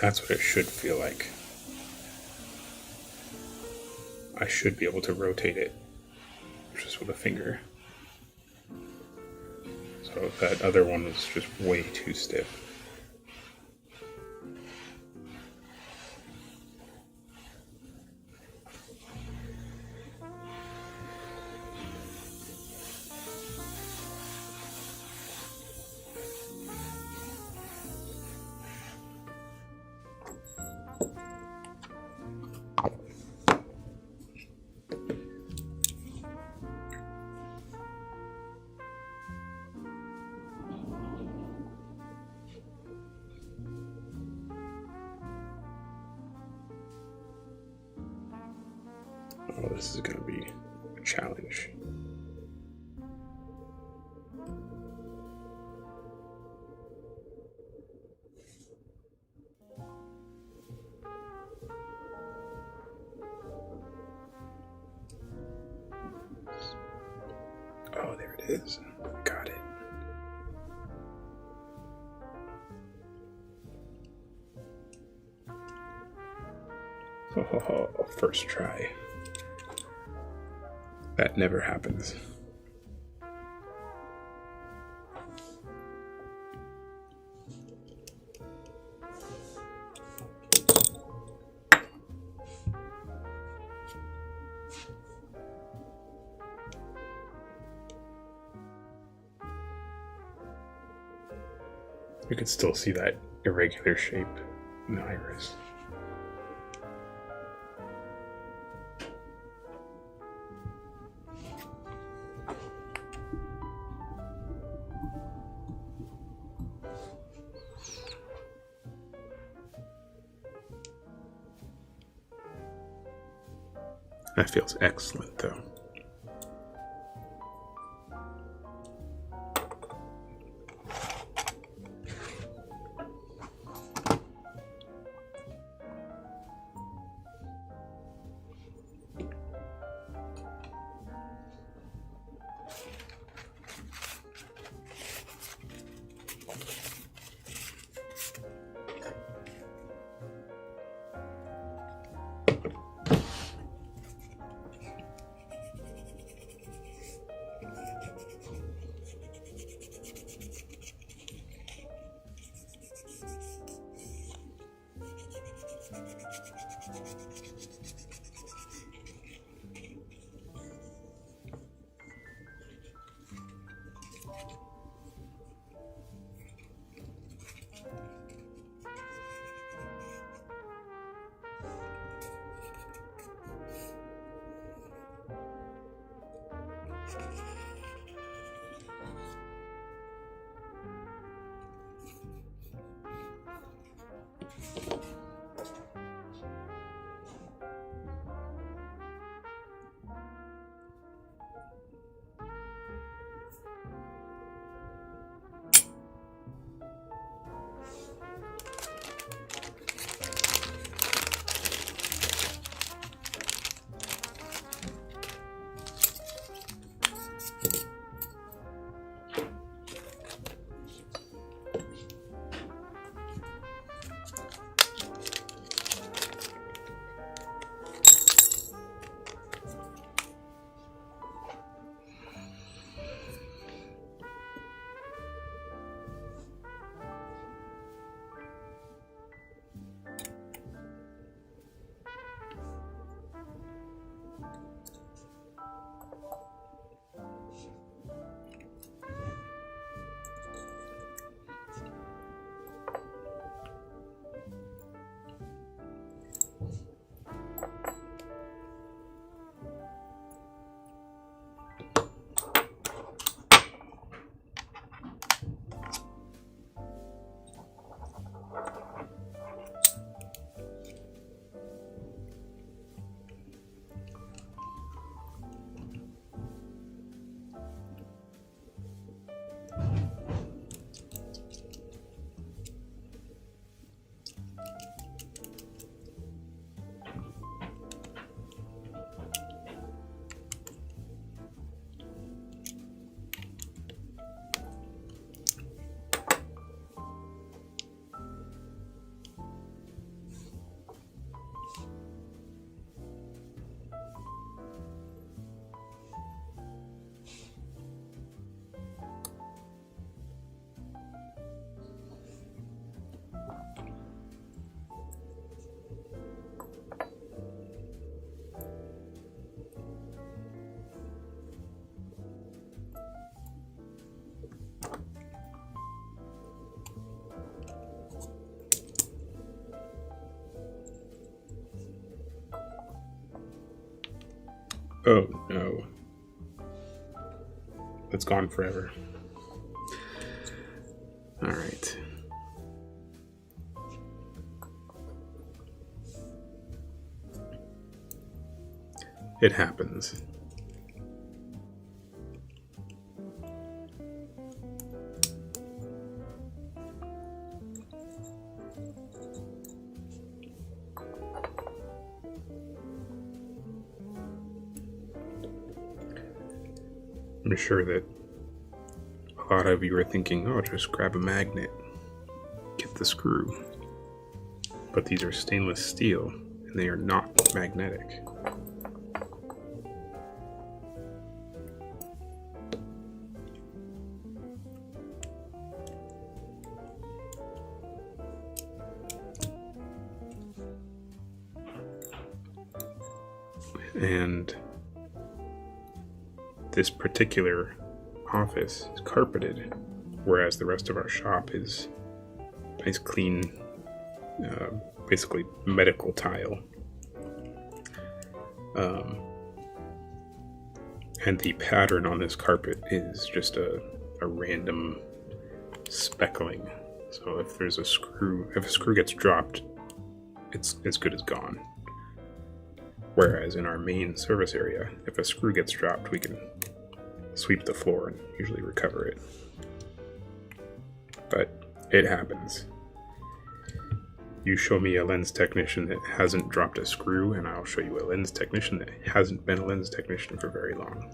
That's what it should feel like. I should be able to rotate it just with a finger. So that other one was just way too stiff. Oh, this is going to be a challenge. Oh, there it is. Got it. Oh, first try. That never happens. You can still see that irregular shape in the iris. That feels excellent, though. Oh no. It's gone forever. Alright. It happens. I'm sure that a lot of you are thinking, oh, just grab a magnet, get the screw. But these are stainless steel, and they are not magnetic. And this particular office is carpeted, whereas the rest of our shop is nice, clean, basically medical tile. And the pattern on this carpet is just a random speckling. So if there's a screw gets dropped, it's as good as gone. Whereas in our main service area, if a screw gets dropped, we can sweep the floor and usually recover it. But it happens. You show me a lens technician that hasn't dropped a screw, and I'll show you a lens technician that hasn't been a lens technician for very long.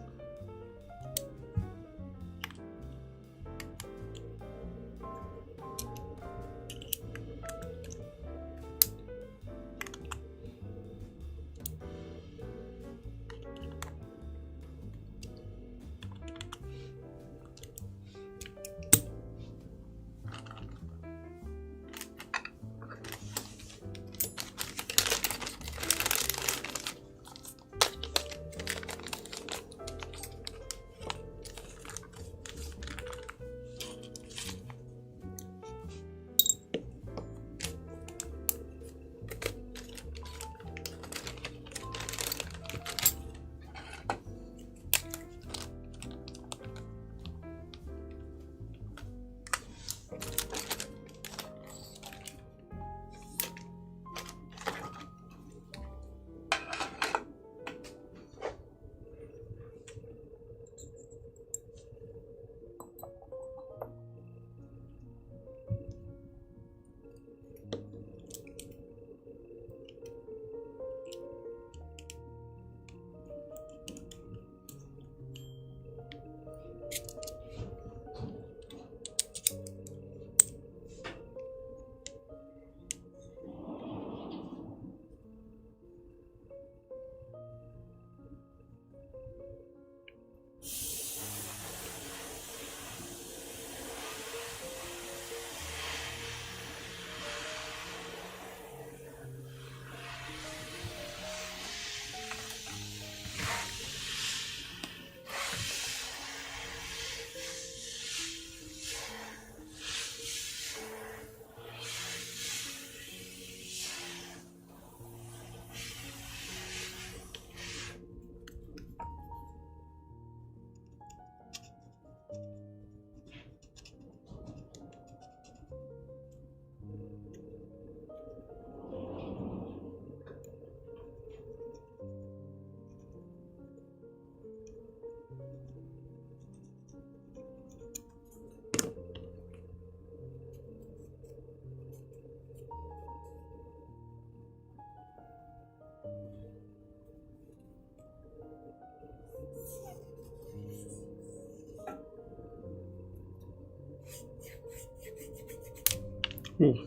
Ooh.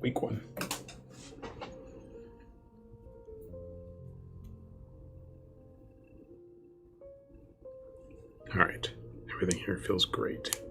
Weak one. All right, everything here feels great.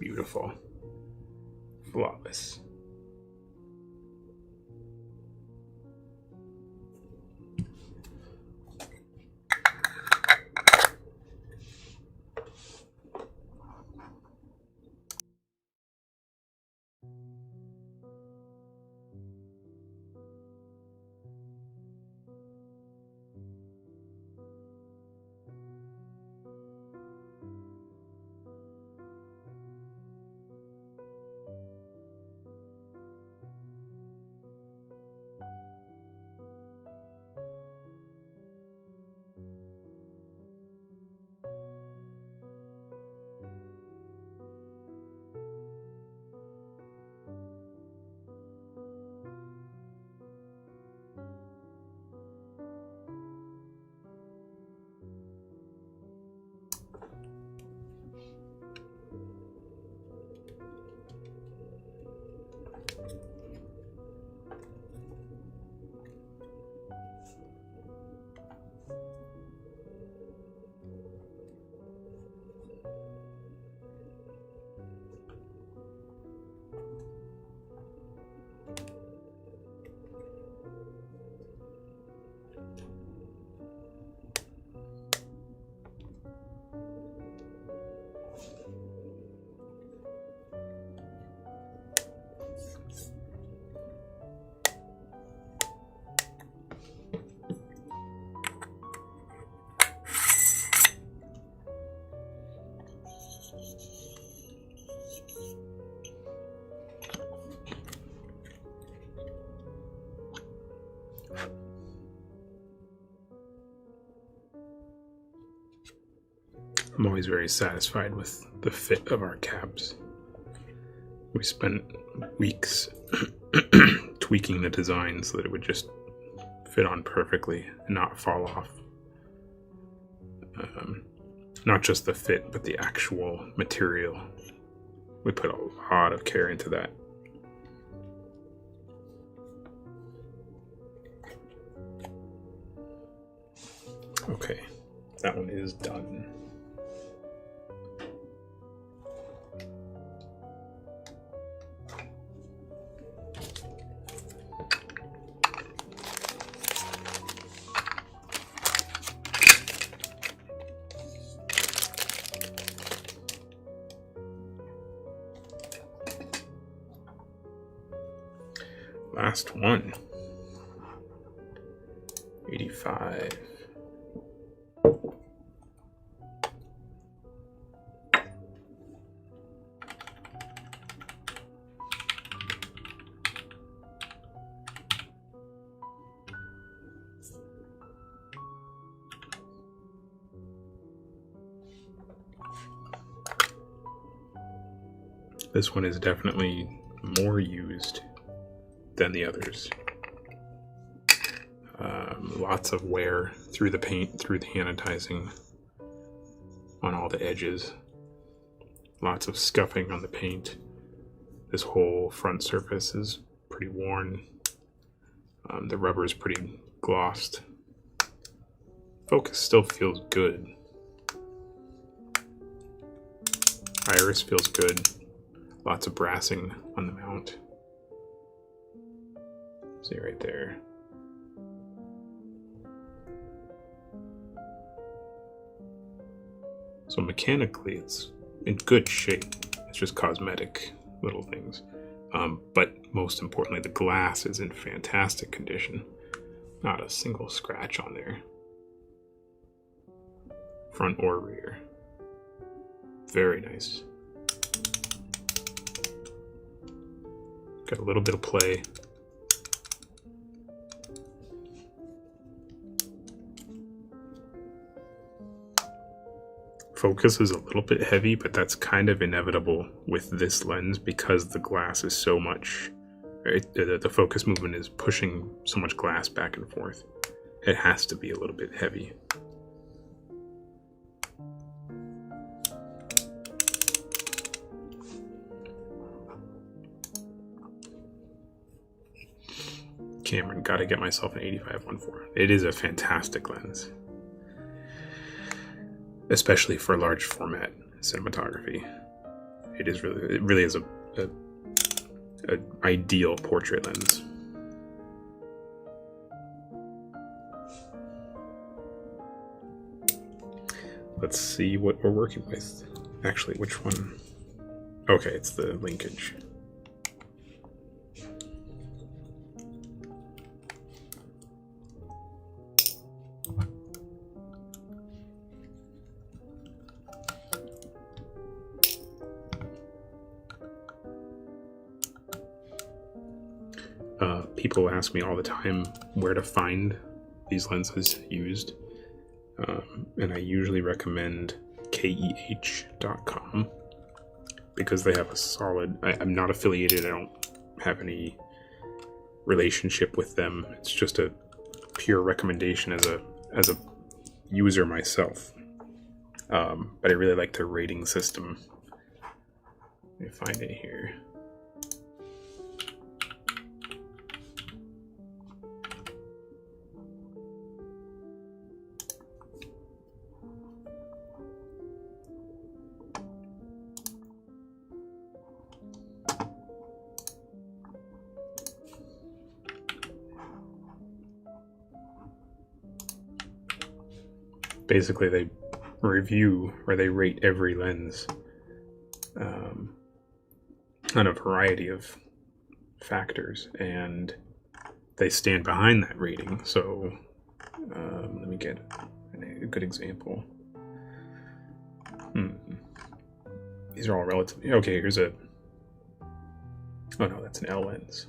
Beautiful. Flawless. I'm always very satisfied with the fit of our caps. We spent weeks tweaking the design so that it would just fit on perfectly and not fall off. Not just the fit, but the actual material. We put a lot of care into that. Okay, that one is done. Last one. 85. This one is definitely more used than the others. Lots of wear through the paint, through the anodizing on all the edges. Lots of scuffing on the paint. This whole front surface is pretty worn. The rubber is pretty glossed. Focus still feels good. Iris feels good. Lots of brassing on the mount. See right there. So mechanically it's in good shape. It's just cosmetic little things. But most importantly, the glass is in fantastic condition. Not a single scratch on there. Front or rear. Very nice. Got a little bit of play. Focus is a little bit heavy, but that's kind of inevitable with this lens because the glass is so much, right? The focus movement is pushing so much glass back and forth. It has to be a little bit heavy. Cameron, gotta get myself an 85-1.4. It is a fantastic lens. Especially for large format cinematography. it really is a ideal portrait lens. Let's see what we're working with. Actually, which one? Okay, it's the linkage. People ask me all the time where to find these lenses used, and I usually recommend keh.com because they have a solid. I'm not affiliated. I don't have any relationship with them. It's just a pure recommendation as a user myself. But I really like their rating system. Let me find it here. Basically, they review or they rate every lens on a variety of factors, and they stand behind that rating. So let me get a good example. These are all relatively okay. Here's a oh no, that's an L lens.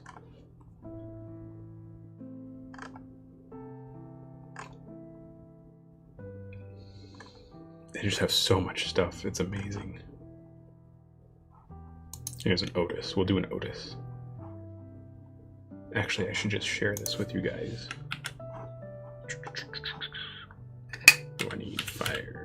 They just have so much stuff. It's amazing. Here's an Otis. We'll do an Otis. Actually, I should just share this with you guys. Do I need fire?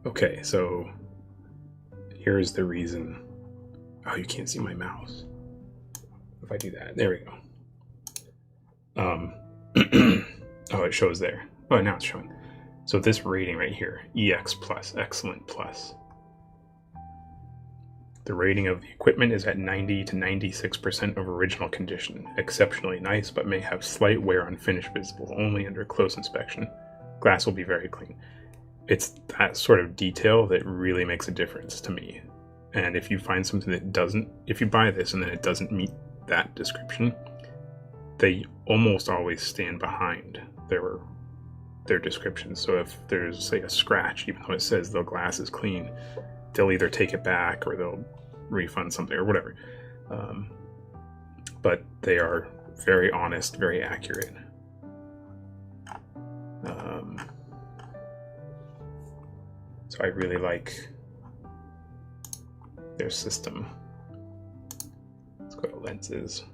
Okay, so here's the reason. Oh, you can't see my mouse. If I do that, there we go. Oh, it shows there. Oh, now it's showing. So this rating right here, EX plus, excellent plus. The rating of the equipment is at 90 to 96% of original condition. Exceptionally nice, but may have slight wear on finish visible only under close inspection. Glass will be very clean. It's that sort of detail that really makes a difference to me. And if you find something that doesn't, if you buy this and then it doesn't meet that description, they almost always stand behind their descriptions. So if there's, say, a scratch, even though it says the glass is clean, they'll either take it back or they'll refund something or whatever. But they are very honest, very accurate. So I really like their system. Let's go to lenses.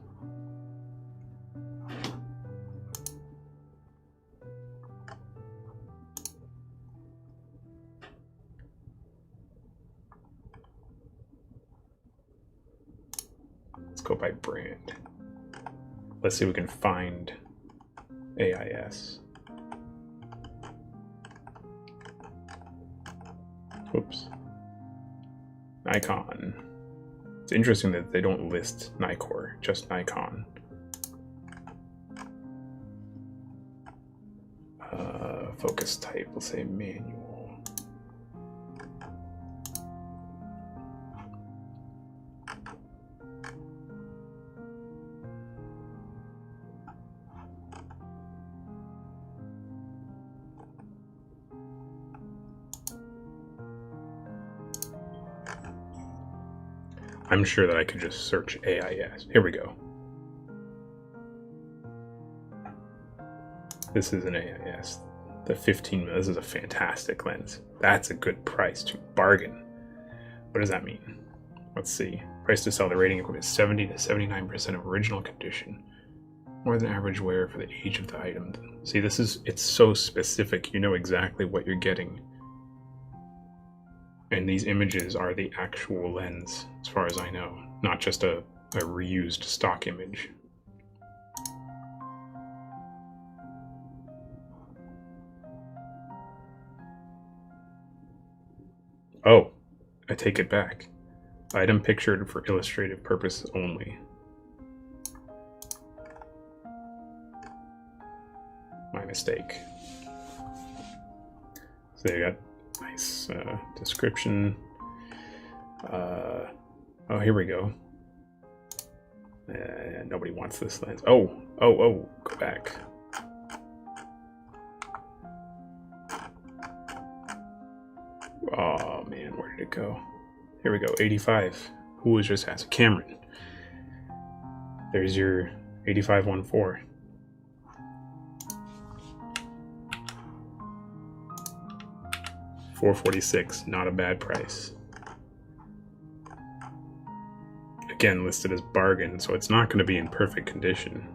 Let's go by brand. Let's see if we can find AIS. Whoops. Nikon. It's interesting that they don't list Nikkor, just Nikon. Focus type, we'll say manual. I'm sure that I could just search AIS. Here we go. This is an AIS. The 15, this is a fantastic lens. That's a good price to bargain. What does that mean? Let's see. Price to sell the rating equipment is 70 to 79% of original condition. More than average wear for the age of the item. See, it's so specific. You know exactly what you're getting. And these images are the actual lens, as far as I know, not just a reused stock image. Oh, I take it back. Item pictured for illustrative purposes only. My mistake. So they got nice description. Oh, here we go. Nobody wants this lens. Oh, go back. Oh man, where did it go? Here we go, 85. Who was just asked? Cameron. There's your 8514. $446, not a bad price. Again, listed as bargain, so it's not going to be in perfect condition.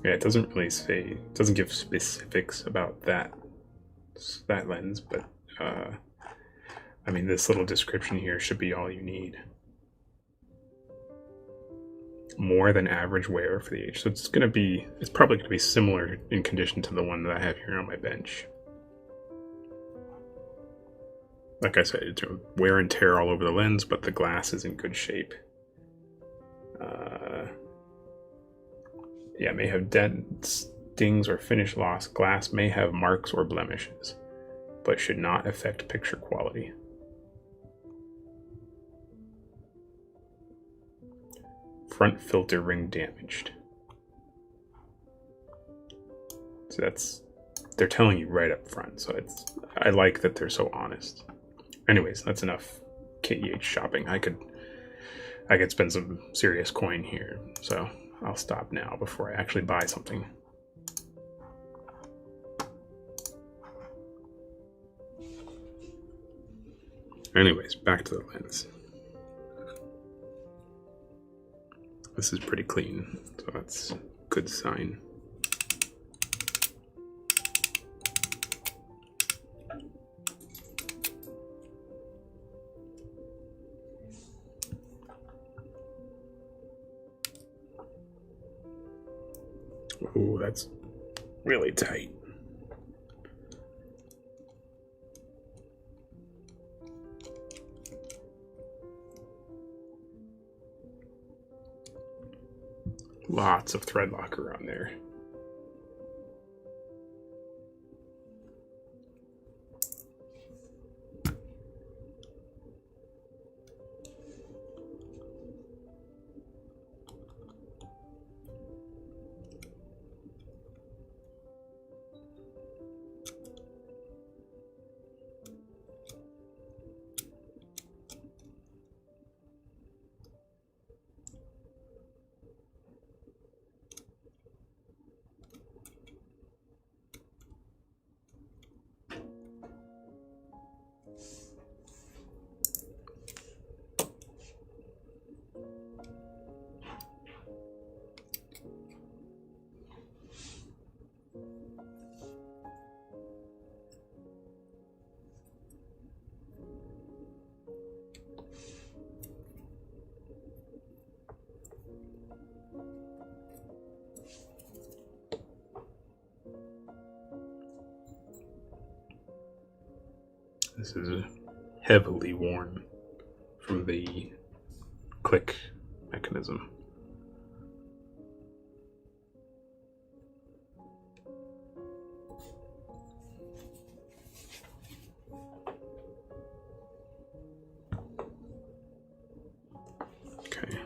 Yeah, it doesn't really say, it doesn't give specifics about that lens, but I mean, this little description here should be all you need. More than average wear for the age. So it's probably going to be similar in condition to the one that I have here on my bench. Like I said, it's wear and tear all over the lens, but the glass is in good shape. Yeah, may have dents, dings, or finish loss. Glass may have marks or blemishes, but should not affect picture quality. Front filter ring damaged. So they're telling you right up front. So I like that they're so honest. Anyways, that's enough KEH shopping. I could spend some serious coin here. So I'll stop now before I actually buy something. Anyways, back to the lens. This is pretty clean, so that's a good sign. Ooh, that's really tight. Lots of thread locker on there. This is heavily worn from the click mechanism. Okay.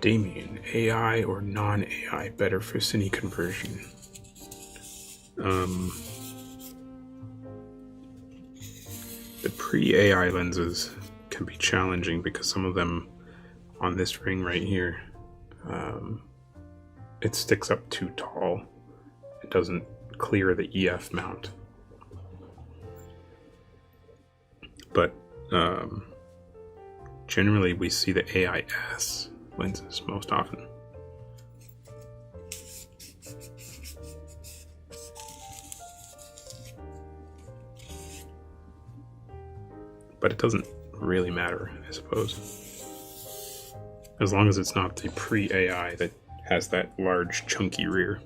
Damien, AI or non-AI better for cine conversion? The pre-AI lenses can be challenging because some of them on this ring right here, it sticks up too tall. It doesn't clear the EF mount. But generally we see the AI-S lenses most often. But it doesn't really matter, I suppose. As long as it's not the pre-AI that has that large chunky rear.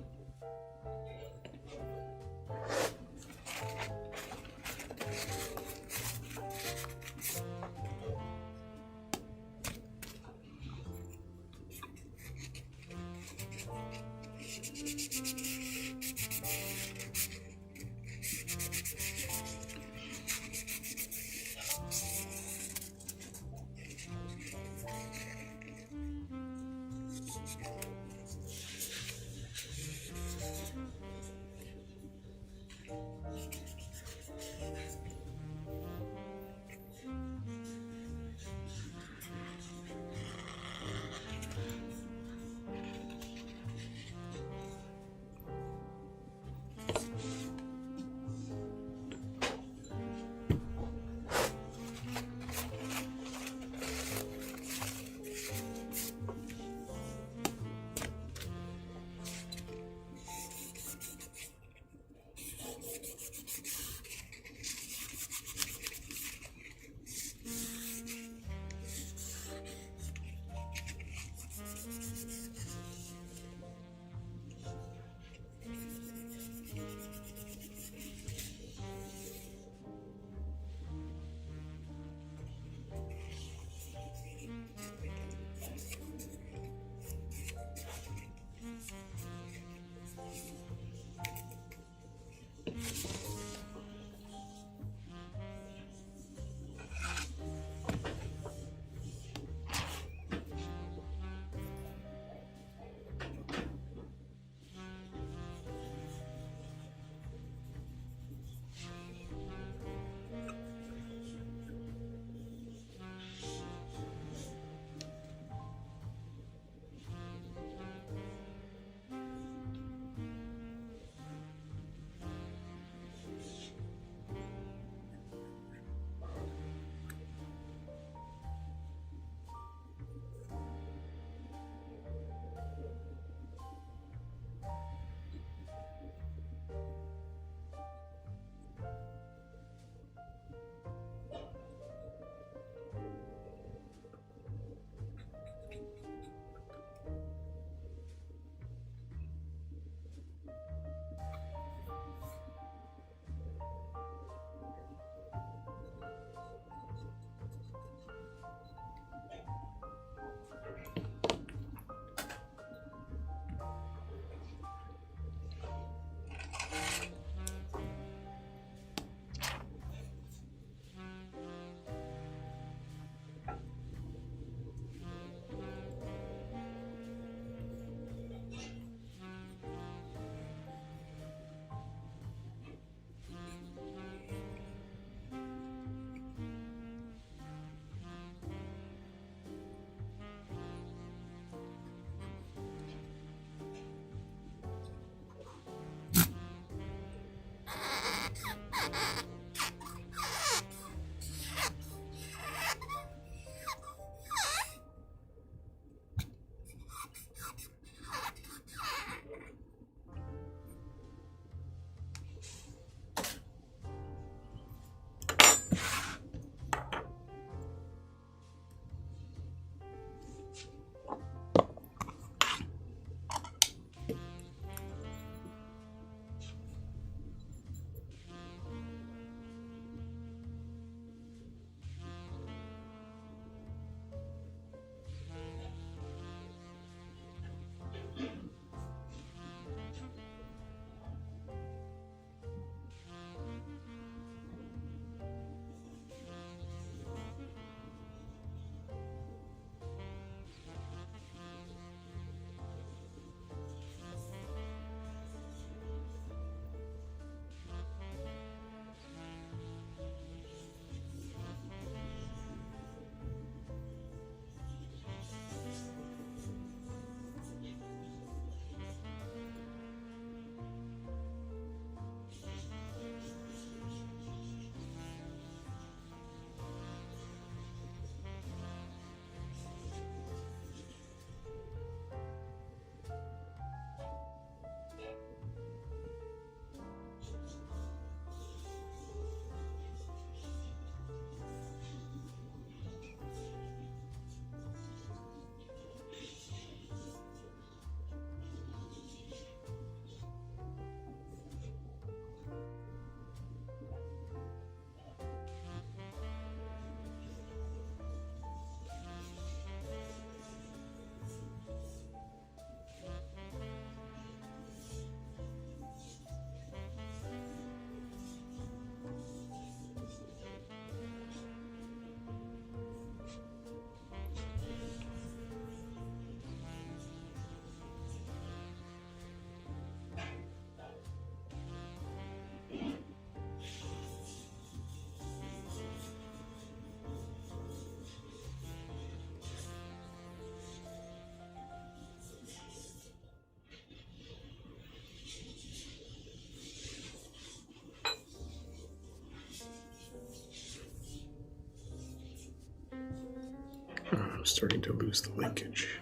I'm starting to lose the linkage.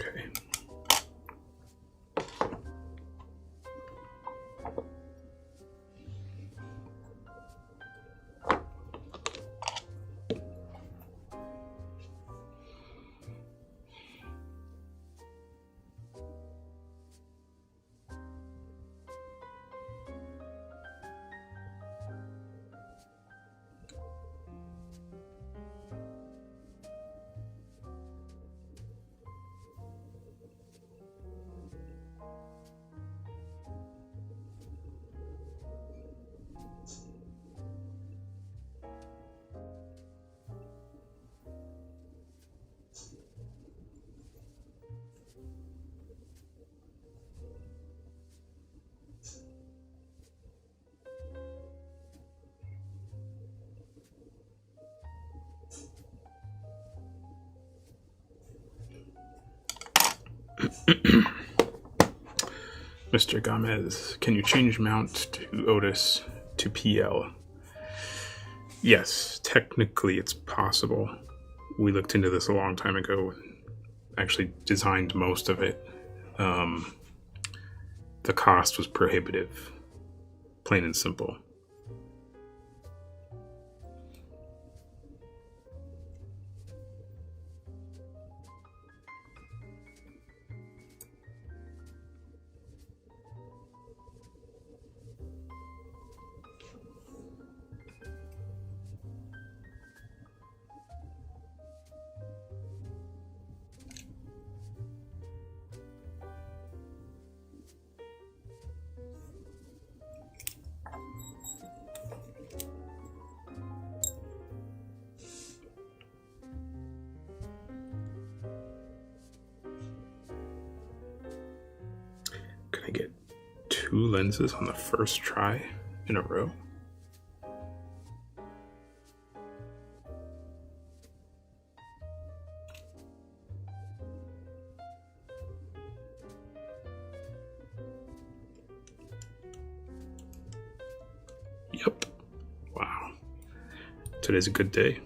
Okay. Mr. Gomez, can you change mount to Otis to PL? Yes, technically it's possible. We looked into this a long time ago and actually designed most of it. The cost was prohibitive, plain and simple. Can I get 2 lenses on the first try in a row? Yep. Wow. Today's a good day.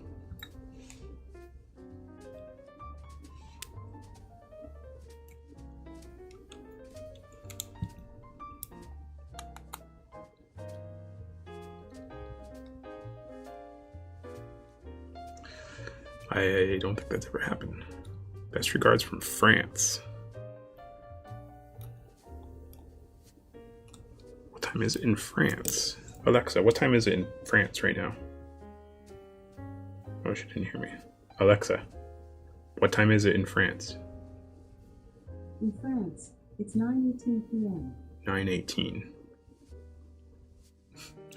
I don't think that's ever happened. Best regards from France. What time is it in France? Alexa, what time is it in France right now? Oh, she didn't hear me. Alexa, what time is it in France? In France, it's 9:18 p.m. 9:18.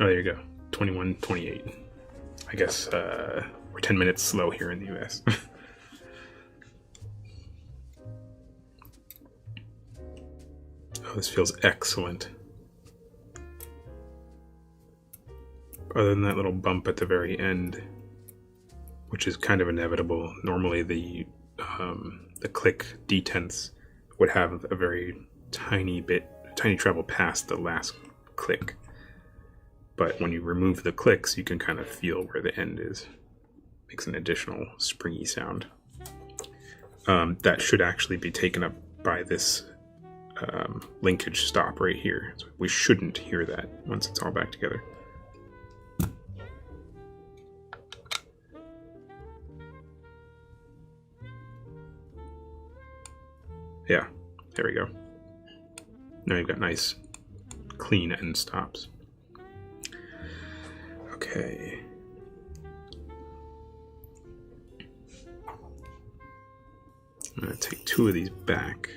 Oh, there you go. 21:28. I guess we're 10 minutes slow here in the US. Oh, this feels excellent. Other than that little bump at the very end, which is kind of inevitable. Normally the click detents would have a very tiny treble past the last click. But when you remove the clicks, you can kind of feel where the end is. Makes an additional springy sound. That should actually be taken up by this linkage stop right here. So we shouldn't hear that once it's all back together. Yeah, there we go. Now you've got nice, clean end stops. Okay. I'm going to take 2 of these back.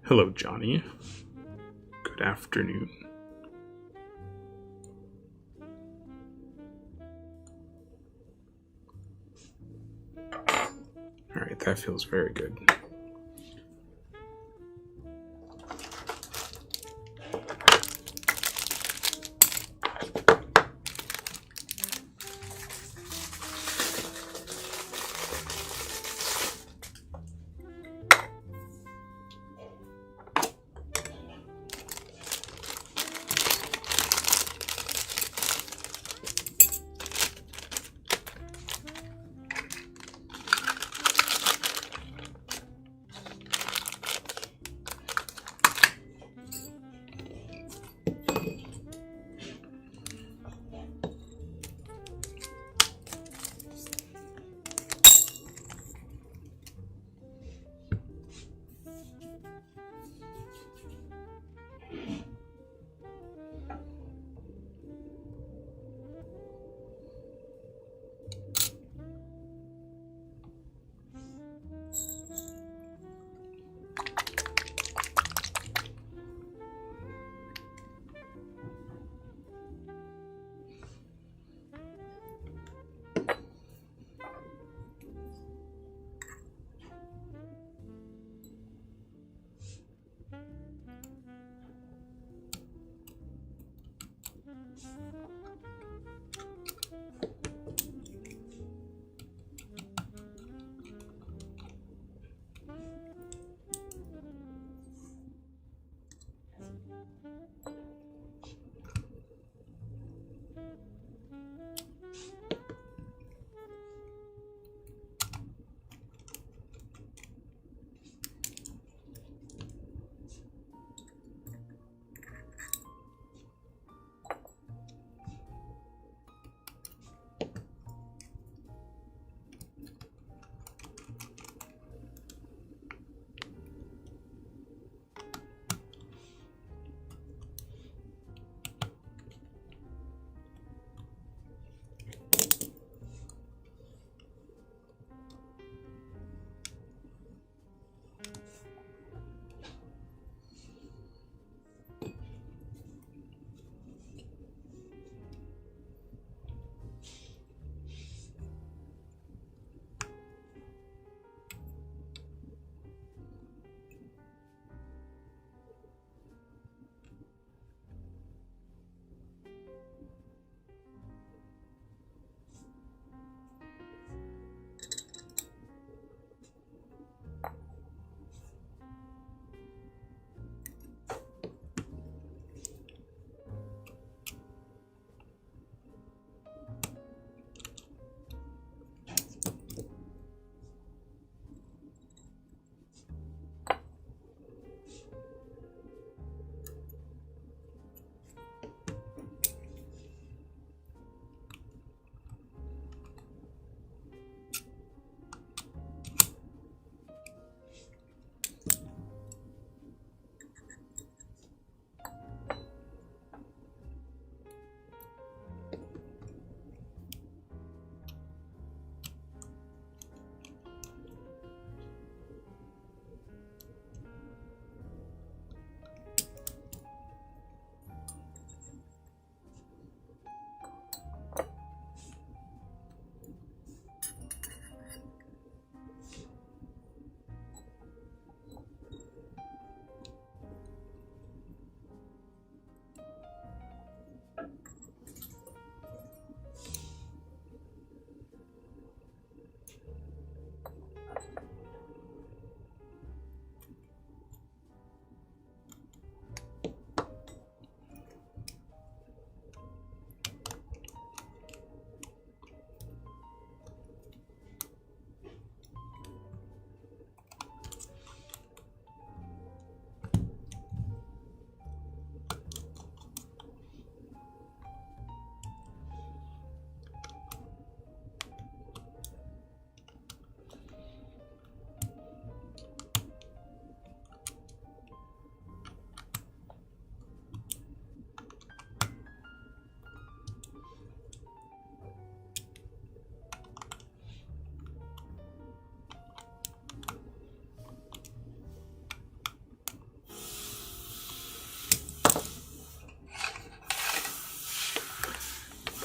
Hello, Johnny. Good afternoon. All right, that feels very good.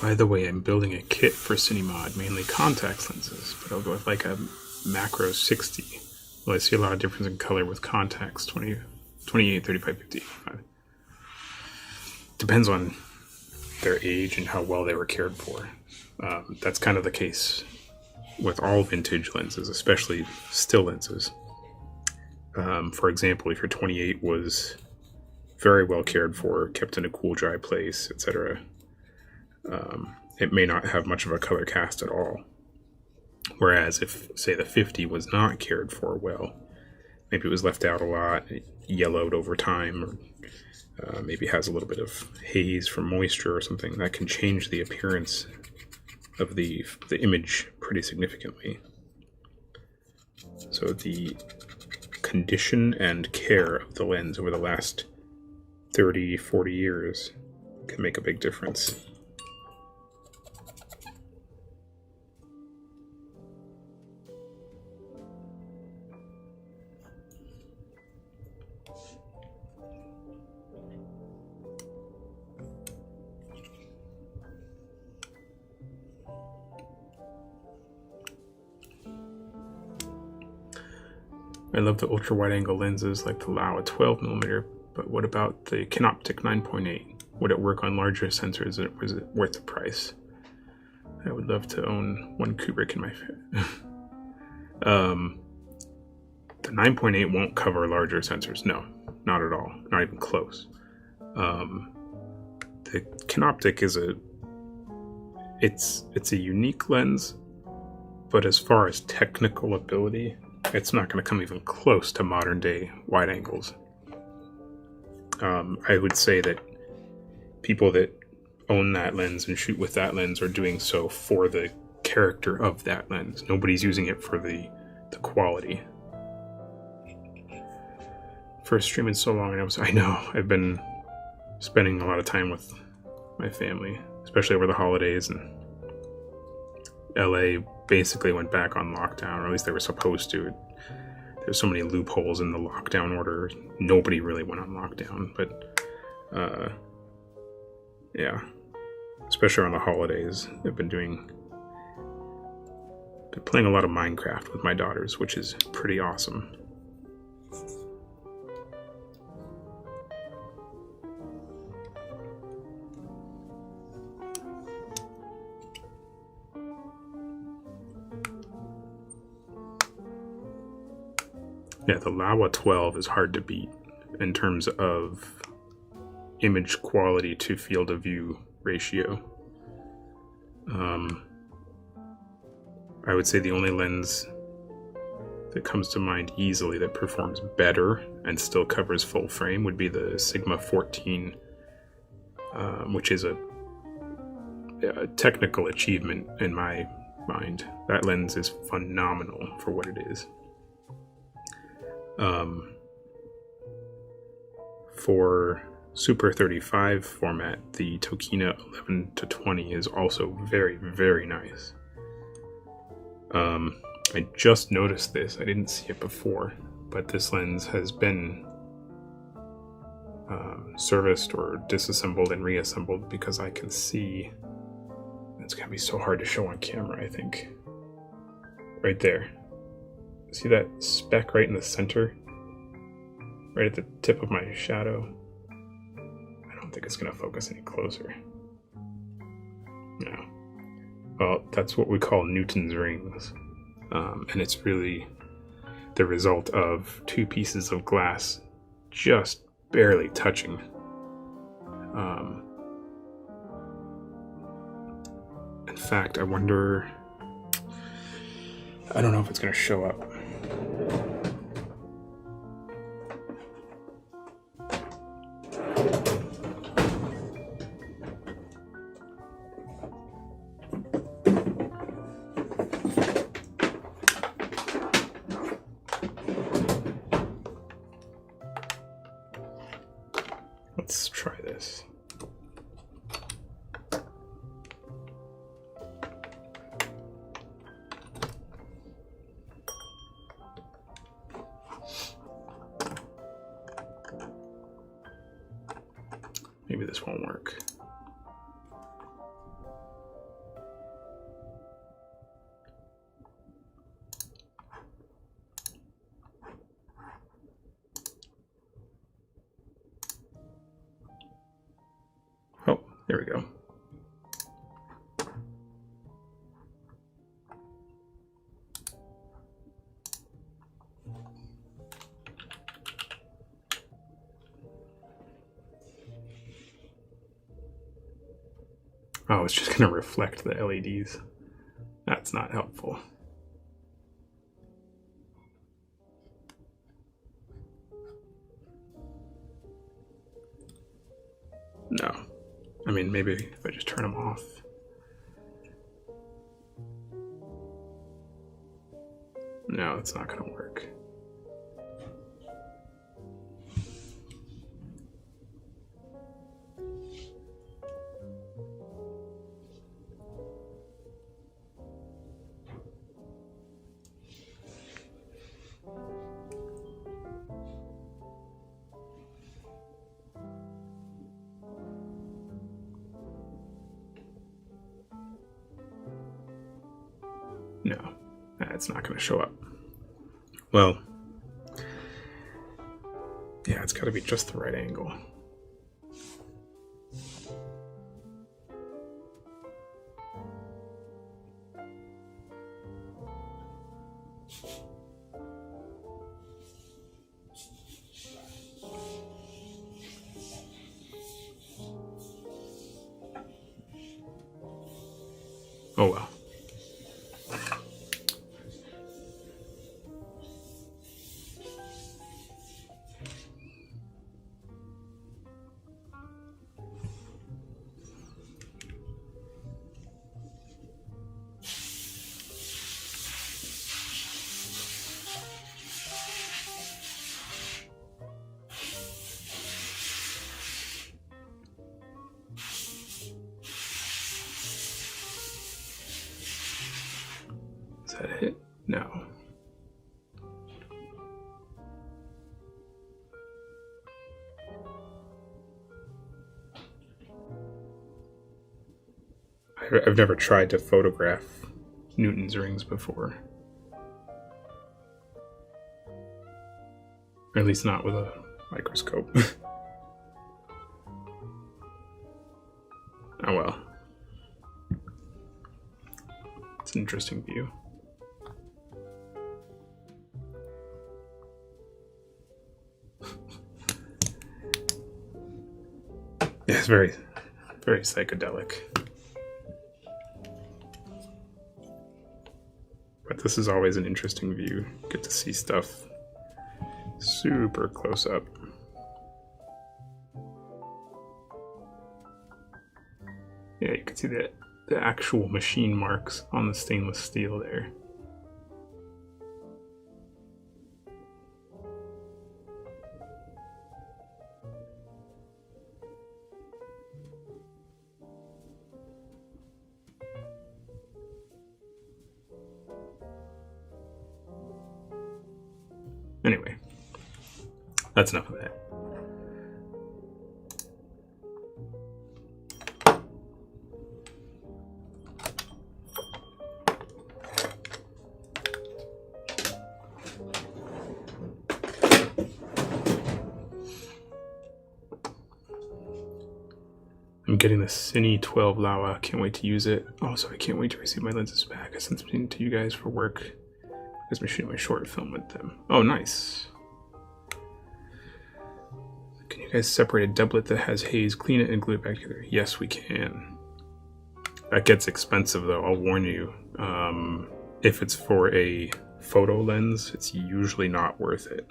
By the way, I'm building a kit for Cine-Mod, mainly contact lenses, but I'll go with like a macro 60. Well, I see a lot of difference in color with contacts, 20, 28, 35, 50. Depends on their age and how well they were cared for. That's kind of the case with all vintage lenses, especially still lenses. For example, if your 28 was very well cared for, kept in a cool, dry place, etc., it may not have much of a color cast at all. Whereas if, say, the 50 was not cared for well, maybe it was left out a lot, it yellowed over time, or maybe has a little bit of haze from moisture or something, that can change the appearance of the image pretty significantly. So the condition and care of the lens over the last 30, 40 years can make a big difference. I love the ultra wide angle lenses like the Laowa 12mm, but what about the Canoptic 9.8? Would it work on larger sensors, and was it worth the price? I would love to own one Kubrick in my the 9.8 won't cover larger sensors. No, not at all. Not even close. The Canoptic is it's a unique lens, but as far as technical ability, it's not going to come even close to modern day wide angles. I would say that people that own that lens and shoot with that lens are doing so for the character of that lens. Nobody's using it for the quality. First stream in so long, and I know I've been spending a lot of time with my family, especially over the holidays, and LA basically went back on lockdown, or at least they were supposed to. There's so many loopholes in the lockdown order. Nobody really went on lockdown, but yeah, especially around the holidays, I've been playing a lot of Minecraft with my daughters, which is pretty awesome. Yeah, the Laowa 12 is hard to beat in terms of image quality to field of view ratio. I would say the only lens that comes to mind easily that performs better and still covers full frame would be the Sigma 14, which is a technical achievement in my mind. That lens is phenomenal for what it is. For Super 35 format, the Tokina 11-20 is also very, very nice. I just noticed this. I didn't see it before, but this lens has been serviced or disassembled and reassembled because I can see. It's gonna be so hard to show on camera, I think. Right there. See that speck right in the center? Right at the tip of my shadow? I don't think it's gonna focus any closer. No. Well, that's what we call Newton's rings. And it's really the result of two pieces of glass just barely touching. In fact, I don't know if it's going to show up. Let's try this. Maybe this won't work. There we go. Oh, it's just going to reflect the LEDs. That's not helpful. No. I mean, maybe if I just turn them off. No, it's not going to work. No, that's not going to show up. Well, yeah, it's got to be just the right angle. Oh well. Is that it? No. I've never tried to photograph Newton's rings before. Or at least not with a microscope. Oh well. It's an interesting view. Yeah, it's very, very psychedelic. But this is always an interesting view. Get to see stuff super close up. Yeah, you can see the actual machine marks on the stainless steel there. Anyway, that's enough of that. I'm getting the Cine-12 Laowa. Can't wait to use it. Also, I can't wait to receive my lenses back. I sent something to you guys for work. Because I'm shooting my short film with them. Oh, nice. Can you guys separate a doublet that has haze, clean it, and glue it back together? Yes, we can. That gets expensive, though. I'll warn you. If it's for a photo lens, it's usually not worth it.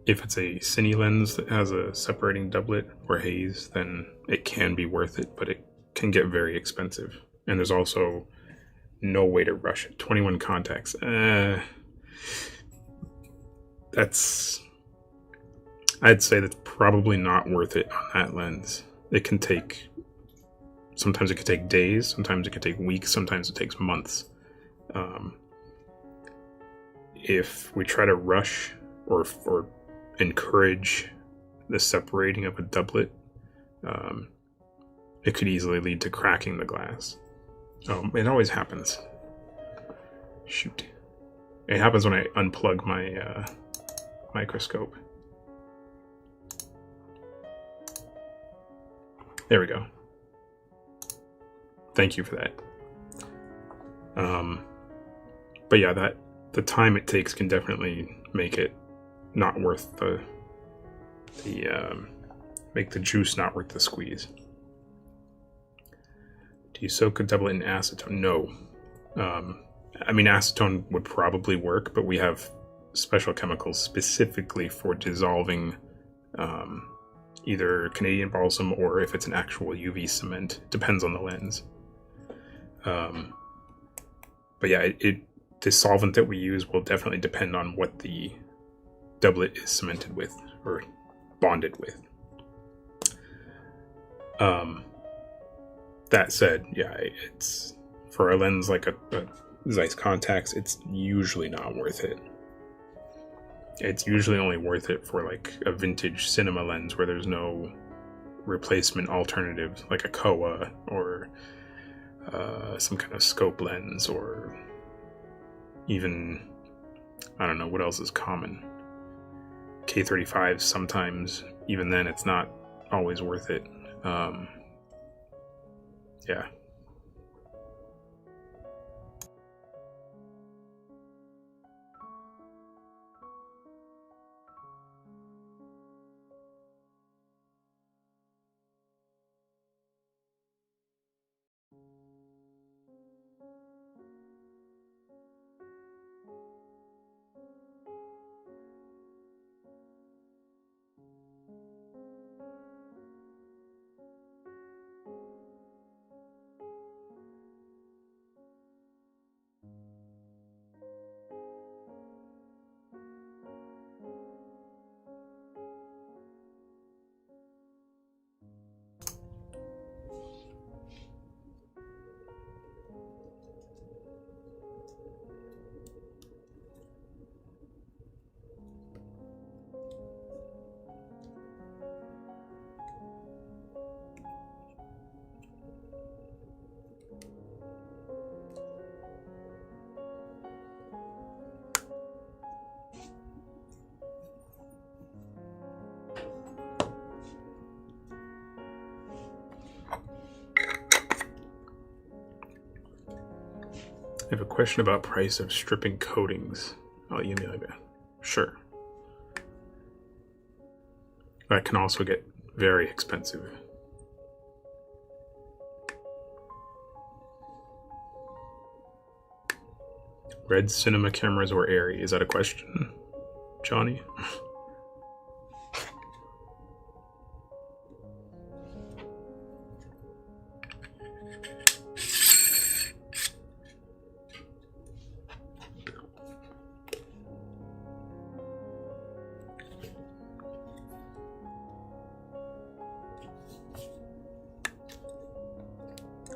If it's a cine lens that has a separating doublet or haze, then it can be worth it, but it can get very expensive. And there's also no way to rush it. 21 contacts. I'd say that's probably not worth it on that lens. It can take, sometimes it could take days, sometimes it could take weeks, sometimes it takes months. If we try to rush or encourage the separating of a doublet, it could easily lead to cracking the glass. Oh, it always happens. Shoot. It happens when I unplug my microscope. There we go. Thank you for that. But yeah, the time it takes can definitely make it not worth make the juice not worth the squeeze. Do you soak a doublet in acetone? No. I mean, acetone would probably work, but we have special chemicals specifically for dissolving either Canadian balsam or if it's an actual UV cement. Depends on the lens. But yeah, the solvent that we use will definitely depend on what the doublet is cemented with or bonded with. That said, yeah, it's for a lens like a Zeiss Contax, it's usually not worth it. It's usually only worth it for like a vintage cinema lens where there's no replacement alternatives, like a Kowa or some kind of scope lens, or even, I don't know, what else is common? K35s sometimes, even then it's not always worth it. Yeah. I have a question about price of stripping coatings. I'll email you. Sure. That can also get very expensive. Red cinema cameras or Arri? Is that a question, Johnny?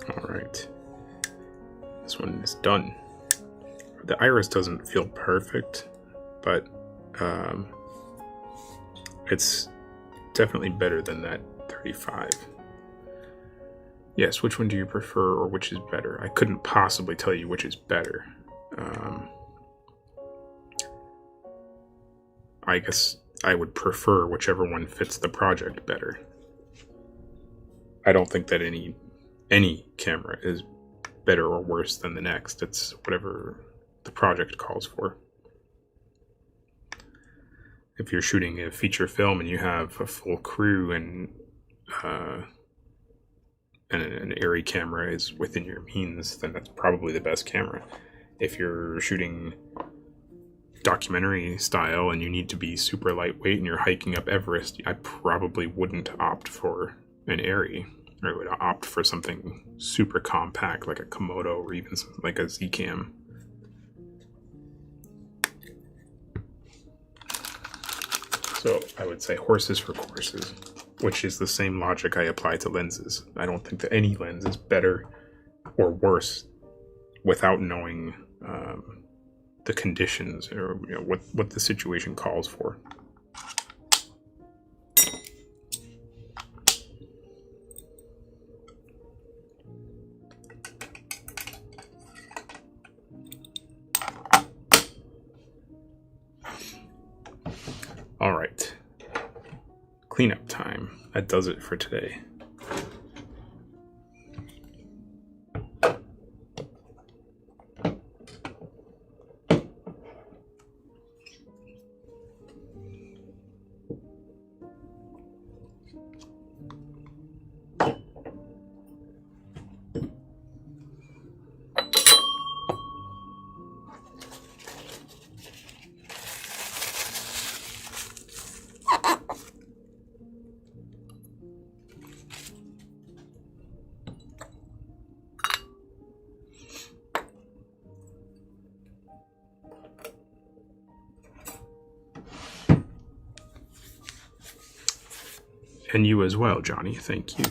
Alright. This one is done. The iris doesn't feel perfect, but it's definitely better than that 35. Yes, which one do you prefer, or which is better? I couldn't possibly tell you which is better. I guess I would prefer whichever one fits the project better. I don't think that any camera is better or worse than the next. It's whatever the project calls for. If you're shooting a feature film and you have a full crew and an Arri camera is within your means, then that's probably the best camera. If you're shooting documentary style and you need to be super lightweight and you're hiking up Everest, I probably wouldn't opt for an Arri. I would opt for something super compact like a Komodo or even something like a Z-Cam. So I would say horses for courses, which is the same logic I apply to lenses. I don't think that any lens is better or worse without knowing the conditions or what the situation calls for. All right, cleanup time. That does it for today. And you as well, Johnny. Thank you.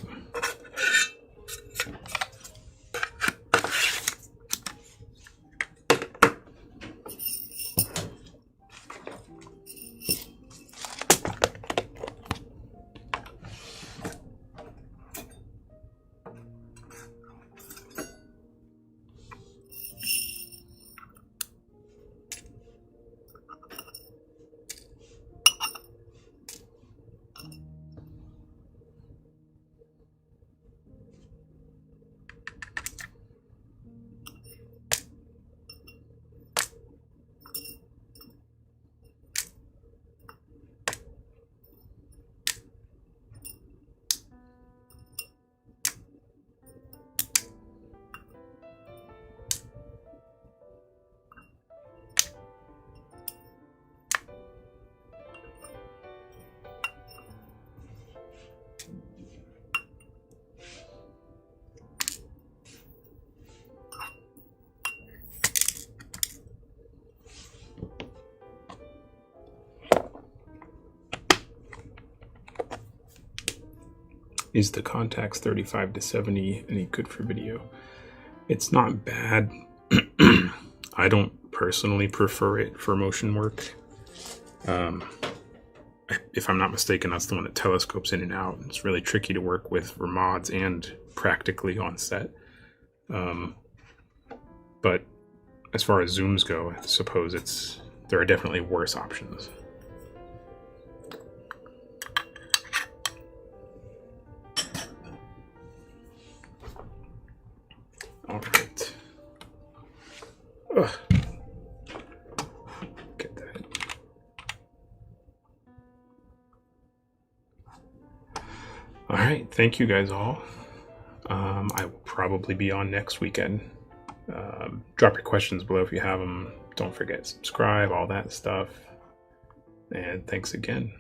Is the Contax 35 to 70 any good for video? It's not bad. I don't personally prefer it for motion work. If I'm not mistaken, that's the one that telescopes in and out. It's really tricky to work with for mods and practically on set. But as far as zooms go, I suppose there are definitely worse options. All right. Ugh. Get that. All right. Thank you guys all. I will probably be on next weekend. Drop your questions below if you have them. Don't forget to subscribe, all that stuff. And thanks again.